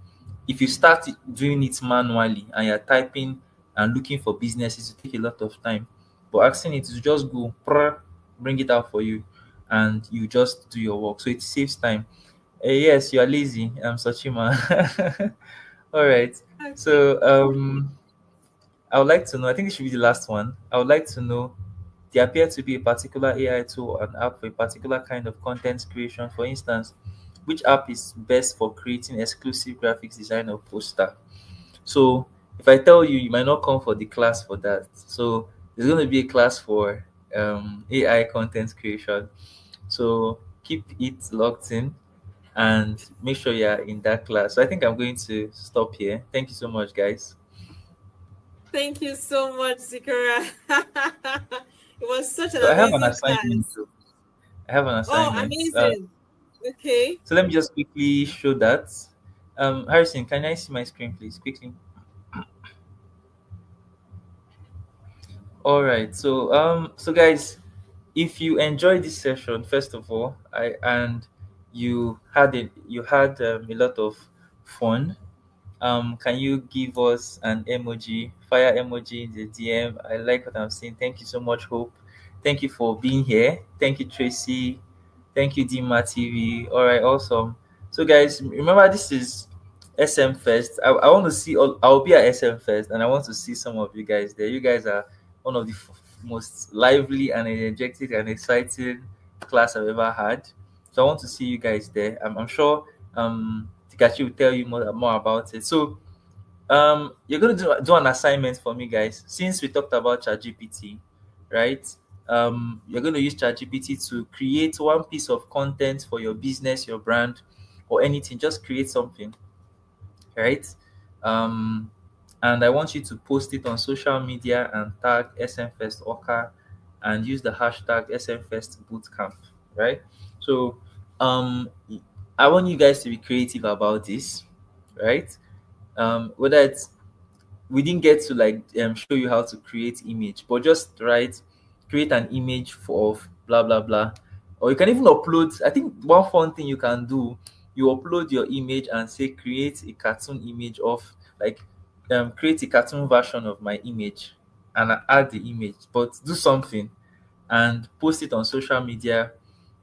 If you start doing it manually and you're typing and looking for businesses, it take a lot of time. But asking it to just go bring it out for you, and you just do your work. So it saves time. Yes, you are lazy. I'm Sachima. All right. Okay. So I would like to know, I think this should be the last one. I would like to know, there appear to be a particular AI tool or an app for a particular kind of content creation. For instance, which app is best for creating exclusive graphics design or poster? So if I tell you, you might not come for the class for that. So there's going to be a class for AI content creation. So keep it locked in and make sure you're in that class. So I think I'm going to stop here. Thank you so much, guys. Thank you so much, Zikora. It was such an So I have an amazing assignment. class. Too. I have an Oh, assignment. amazing. Okay. So let me just quickly show that. Harrison, can I see my screen, please, quickly? All right. So guys, if you enjoyed this session, first of all, you had a lot of fun. Can you give us an emoji, fire emoji in the DM? I like what I'm seeing. Thank you so much, Hope. Thank you for being here. Thank you, Tracy. Thank you, Dima TV. All right, awesome. So, guys, remember this is SM Fest. I want to see all. I'll be at SM Fest, and I want to see some of you guys there. You guys are one of the most lively and energetic and exciting class I've ever had. So I want to see you guys there. I'm sure Dikachi will tell you more about it. So you're going to do an assignment for me, guys. Since we talked about ChatGPT, right? You're going to use ChatGPT to create one piece of content for your business, your brand, or anything. Just create something, right? Um, and I want you to post it on social media and tag SMFest Awka and use the hashtag SMFest Bootcamp, right? So um, I want you guys to be creative about this, right? Whether it's we didn't get to like show you how to create image, but just create an image of blah blah blah, or you can even upload. I think one fun thing you can do, you upload your image and say create a cartoon image of like create a cartoon version of my image and add the image, but do something and post it on social media.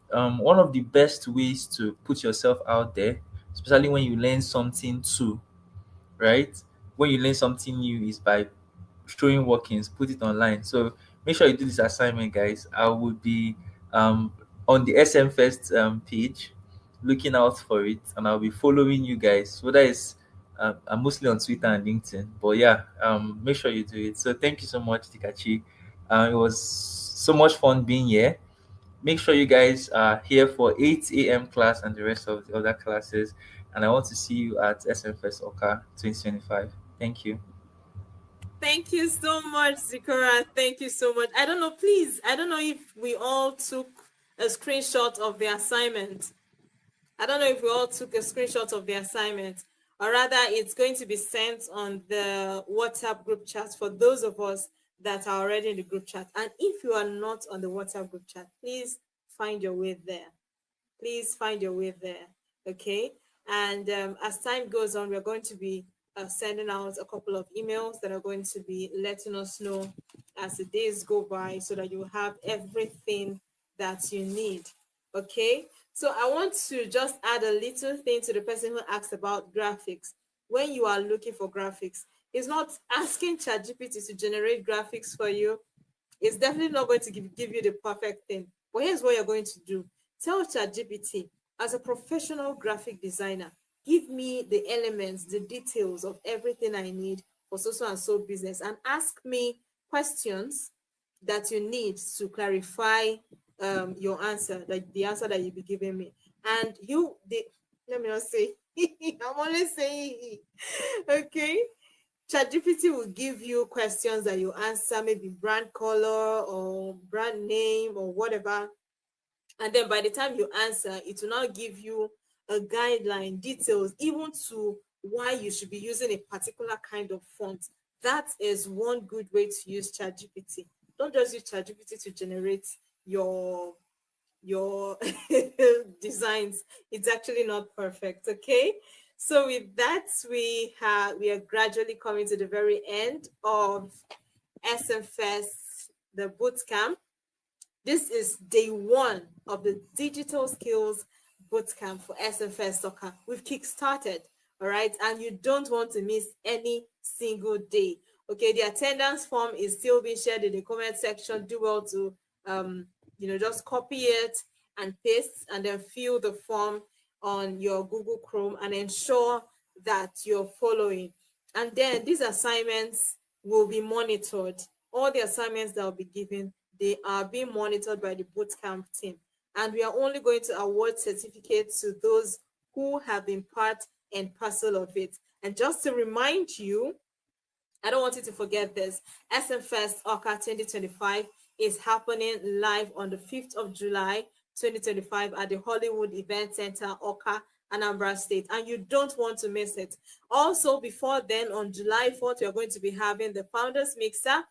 One of the best ways to put yourself out there, especially when you learn something too, right? When you learn something new is by showing workings, put it online. So make sure you do this assignment, guys. I will be on the SM Fest page, looking out for it, and I'll be following you guys. Whether it's I'm mostly on Twitter and LinkedIn, but yeah, make sure you do it. So thank you so much, Dikachi. It was so much fun being here. Make sure you guys are here for 8 a.m. class and the rest of the other classes. And I want to see you at SMFest Awka 2025. Thank you. Thank you so much, Zikora. Thank you so much. I don't know, please. I don't know if we all took a screenshot of the assignment. I don't know if we all took a screenshot of the assignment, or rather, it's going to be sent on the WhatsApp group chat for those of us that are already in the group chat. And if you are not on the WhatsApp group chat, please find your way there. Please find your way there. Okay. And as time goes on, we're going to be sending out a couple of emails that are going to be letting us know as the days go by so that you have everything that you need. Okay. So I want to just add a little thing to the person who asked about graphics. When you are looking for graphics, it's not asking ChatGPT to generate graphics for you. It's definitely not going to give you the perfect thing. But here's what you're going to do. Tell ChatGPT, as a professional graphic designer, give me the elements, the details of everything I need for so and so business, and ask me questions that you need to clarify your answer, the answer that you'll be giving me. And let me not say, I'm only saying, okay. ChatGPT will give you questions that you answer, maybe brand color or brand name or whatever. And then by the time you answer, it will now give you a guideline, details, even to why you should be using a particular kind of font. That is one good way to use ChatGPT. Don't just use ChatGPT to generate your designs. It's actually not perfect. Okay. So with that, we are gradually coming to the very end of SMFest, the bootcamp. This is day one of the Digital Skills Bootcamp for SMFest Awka. We've kickstarted, all right? And you don't want to miss any single day. Okay, the attendance form is still being shared in the comment section. Do well to, just copy it and paste and then fill the form on your Google Chrome and ensure that you're following. And then these assignments will be monitored. All the assignments that will be given, they are being monitored by the bootcamp team. And we are only going to award certificates to those who have been part and parcel of it. And just to remind you, I don't want you to forget this, SMFest Awka 2025 is happening live on the 5th of July, 2025 at the Hollywood Event Center, Awka, Anambra State, and you don't want to miss it. Also, before then, on July 4th, we are going to be having the Founders Mixer,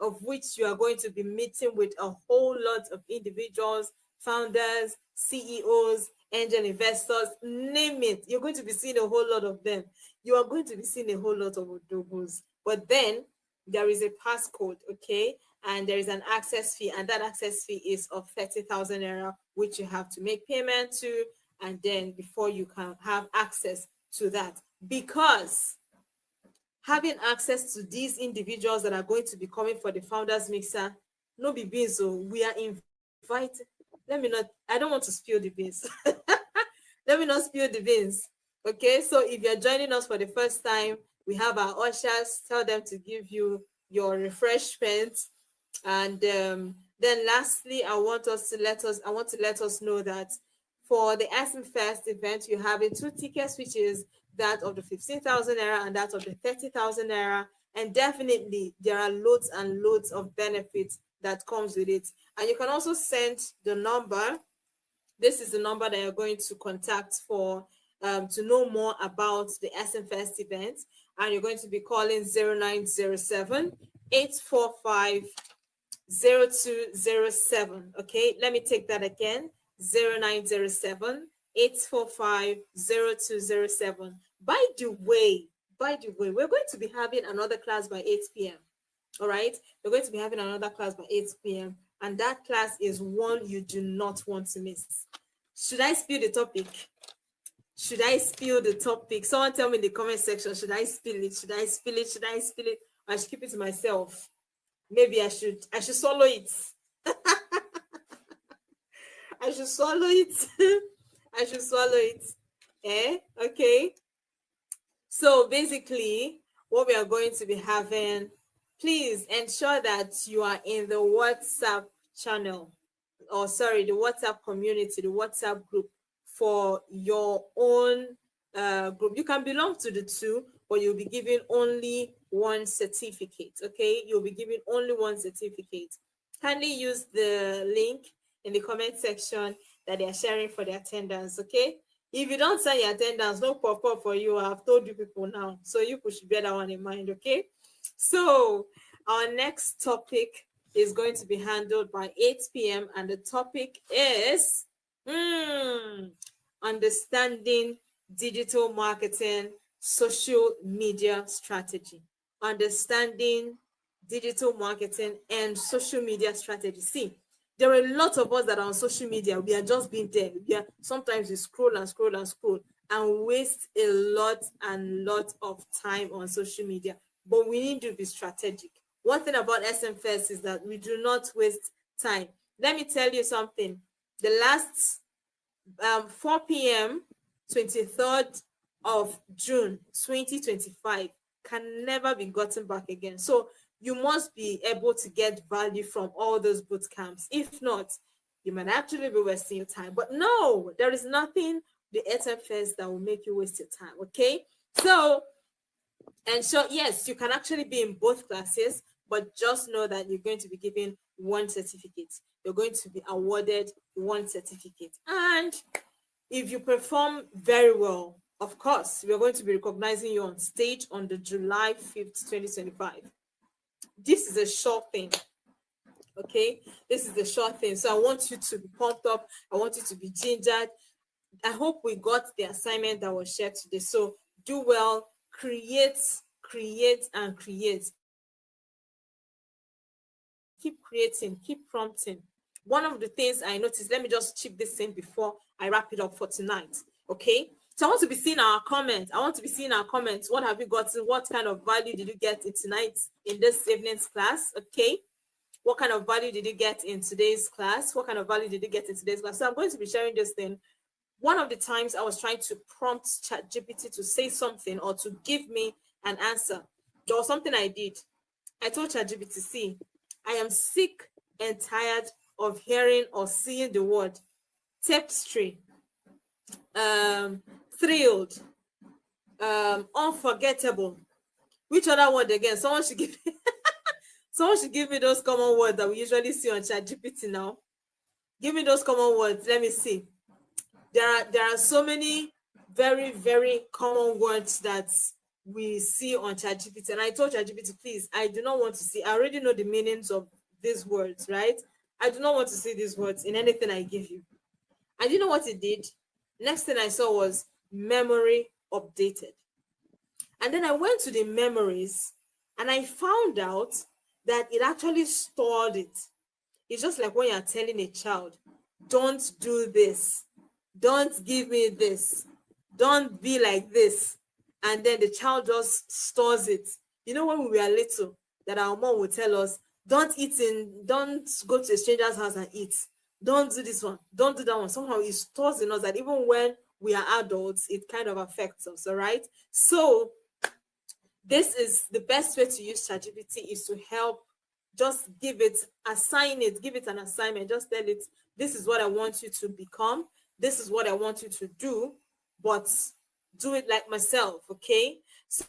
of which you are going to be meeting with a whole lot of individuals, founders, CEOs, angel investors, name it. You're going to be seeing a whole lot of them. You are going to be seeing a whole lot of odogos. But then there is a passcode, okay? And there is an access fee, and that access fee is of 30,000 naira, which you have to make payment to, and then before you can have access to that. Because having access to these individuals that are going to be coming for the founders mixer, no be beans, so we are invited. I don't want to spill the beans. Let me not spill the beans. Okay, so if you're joining us for the first time, we have our ushers. Tell them to give you your refreshment. And then lastly, I want to let us know that for the SMFest event, you have 2 tickets, which is that of the 15,000 naira and that of the 30,000 naira. And definitely there are loads and loads of benefits that comes with it. And you can also send the number. This is the number that you're going to contact for to know more about the SMFest event. And you're going to be calling 0907 845 0207. Okay, let me take that again. 0907 845 0207. By the way, we're going to be having another class by 8 p.m. All right, we're going to be having another class by 8 p.m. and that class is one you do not want to miss. Should I spill the topic? Should I spill the topic? Someone tell me in the comment section. Should I spill it? Should I spill it? Should I spill it? I should keep it to myself. Maybe I should swallow it. I should swallow it. I should swallow it. Okay. So basically, what we are going to be having, please ensure that you are in the WhatsApp channel, or sorry, the WhatsApp community, the WhatsApp group for your own group. You can belong to the two, but you'll be given only one certificate, okay? You'll be given only one certificate. Kindly use the link in the comment section that they are sharing for the attendance, okay? If you don't sign your attendance, no pop-up for you. I've told you people now, so you should bear that one in mind, okay? So our next topic is going to be handled by 8 p.m. and the topic is understanding digital marketing, social media strategy. Understanding digital marketing and social media strategy. See, there are a lot of us that are on social media. We are just being there. Sometimes we scroll and scroll and scroll and waste a lot of time on social media. But we need to be strategic. One thing about SMFest is that we do not waste time. Let me tell you something. The last 4 p.m., 23rd of June, 2025, can never be gotten back again. So you must be able to get value from all those boot camps. If not, you might actually be wasting your time. But no, there is nothing the SMFest that will make you waste your time, okay? So, and so, yes, you can actually be in both classes, but just know that you're going to be given one certificate. You're going to be awarded one certificate. And if you perform very well, of course, we're going to be recognizing you on stage on the July 5th, 2025. This is a short thing, okay? This is a short thing. So I want you to be pumped up. I want you to be gingered. I hope we got the assignment that was shared today. So do well, create, and create. Keep creating, keep prompting. One of the things I noticed, let me just chip this in before I wrap it up for tonight, okay? So I want to be seeing our comments. What have you gotten? What kind of value did you get in this evening's class? Okay. What kind of value did you get in today's class? So I'm going to be sharing this thing. One of the times I was trying to prompt ChatGPT to say something or to give me an answer, there was something I did. I told ChatGPT, see, I am sick and tired of hearing or seeing the word tapestry, thrilled, unforgettable. Which other word again? Someone should give me those common words that we usually see on ChatGPT now. Give me those common words. Let me see. There are so many very, very common words that we see on ChatGPT. And I told ChatGPT, please, I do not want to see, I already know the meanings of these words, right? I do not want to see these words in anything I give you. And you know what it did? Next thing I saw was memory updated. And then I went to the memories and I found out that it actually stored it. It's just like when you're telling a child, don't do this, don't give me this, don't be like this. And then the child just stores it. You know, when we were little, that our mom would tell us, don't go to a stranger's house and eat. Don't do this one, don't do that one. Somehow it stores in us that even when we are adults, it kind of affects us, all right? So this is the best way to use ChatGPT, is to help. Just give it an assignment. Just tell it, this is what I want you to become. This is what I want you to do, but do it like myself, okay? So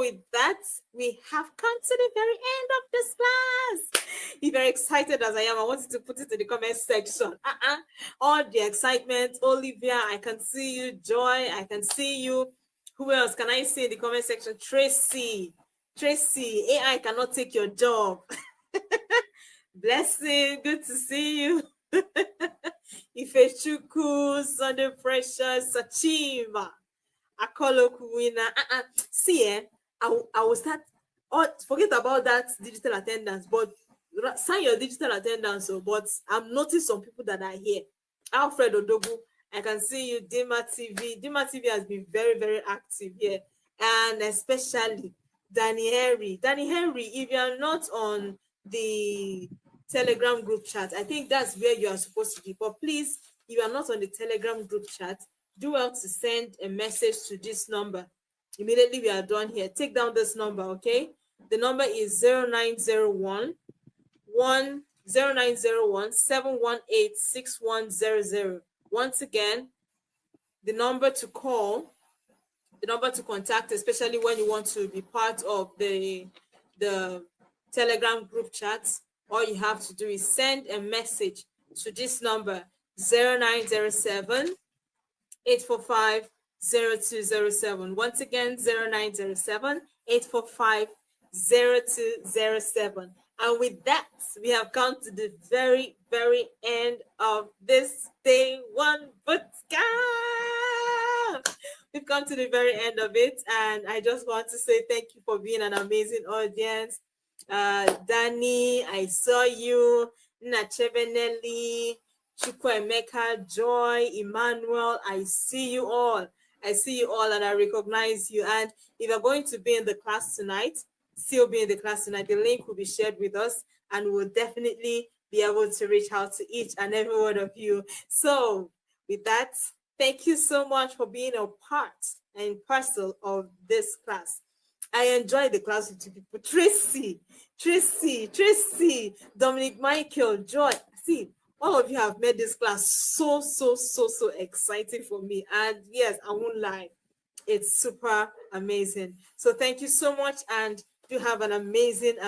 with that, we have come to the very end of this class. If you're excited as I am, I want you to put it in the comment section. All the excitement. Olivia, I can see you. Joy, I can see you. Who else can I see in the comment section? Tracy, AI cannot take your job. Blessing, good to see you. Ifechuku, Sunday Precious, Sachima, Akolo Kuwina. See, I will start. Forget about that digital attendance, but sign your digital attendance. But I'm noticing some people that are here. Alfred Odogu, I can see you. Dima TV has been very, very active here, and especially Danny Henry, if you are not on the Telegram group chat, I think that's where you are supposed to be. But please, if you are not on the Telegram group chat, do well to send a message to this number. Immediately we are done here. Take down this number, okay? The number is 0901 718 6100. Once again, the number to call, the number to contact, especially when you want to be part of the Telegram group chat, all you have to do is send a message to this number, 0907 845 0207. Once again, 0907 845 0207. And with that, we have come to the very, very end of this day one bootcamp. We've come to the very end of it, and I just want to say thank you for being an amazing audience. Danny, I saw you. Nachebenelli, Chukwuemeka, Joy, Emmanuel, I see you all. I see you all and I recognize you. And if you're going to be in the class tonight, still be in the class tonight, the link will be shared with us and we'll definitely be able to reach out to each and every one of you. So with that, thank you so much for being a part and parcel of this class. I enjoyed the class with you people. Tracy, Dominic, Michael, Joy. See, all of you have made this class so exciting for me. And yes, I won't lie, it's super amazing. So thank you so much, and you have an amazing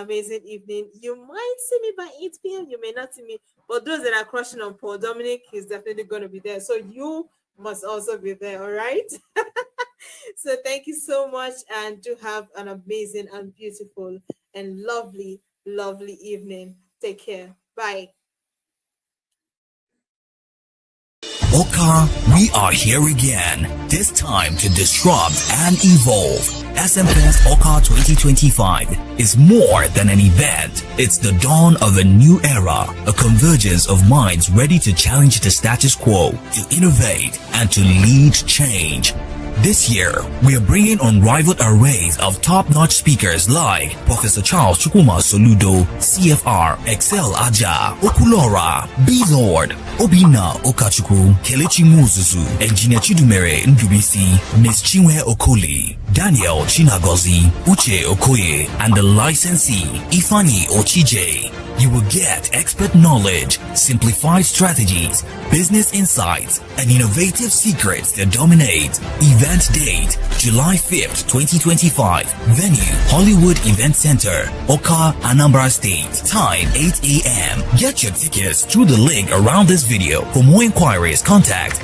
evening. You might see me by 8 p.m. You may not see me, but those that are crushing on Paul Dominic, he's definitely going to be there. So you must also be there, all right? So thank you so much, and do have an amazing and beautiful and lovely evening. Take care. Bye. Awka, we are here again, this time to disrupt and evolve. SMFest Awka 2025 is more than an event. It's the dawn of a new era, a convergence of minds ready to challenge the status quo, to innovate, and to lead change. This year, we are bringing unrivaled arrays of top-notch speakers like Professor Charles Chukwuma Soludo, CFR, Excel Aja, Okulora, B-Lord, Obina Okachukwu, Kelechi Muzuzu, Engineer Chidumere Ndubisi, Ms. Chinwe Okoli, Daniel Chinagozi, Uche Okoye, and the licensee, Ifani Ochije. You will get expert knowledge, simplified strategies, business insights, and innovative secrets that dominate. Event date, July 5th, 2025. Venue, Hollywood Event Center, Awka, Anambra State. Time, 8 a.m. Get your tickets through the link around this video. For more inquiries, contact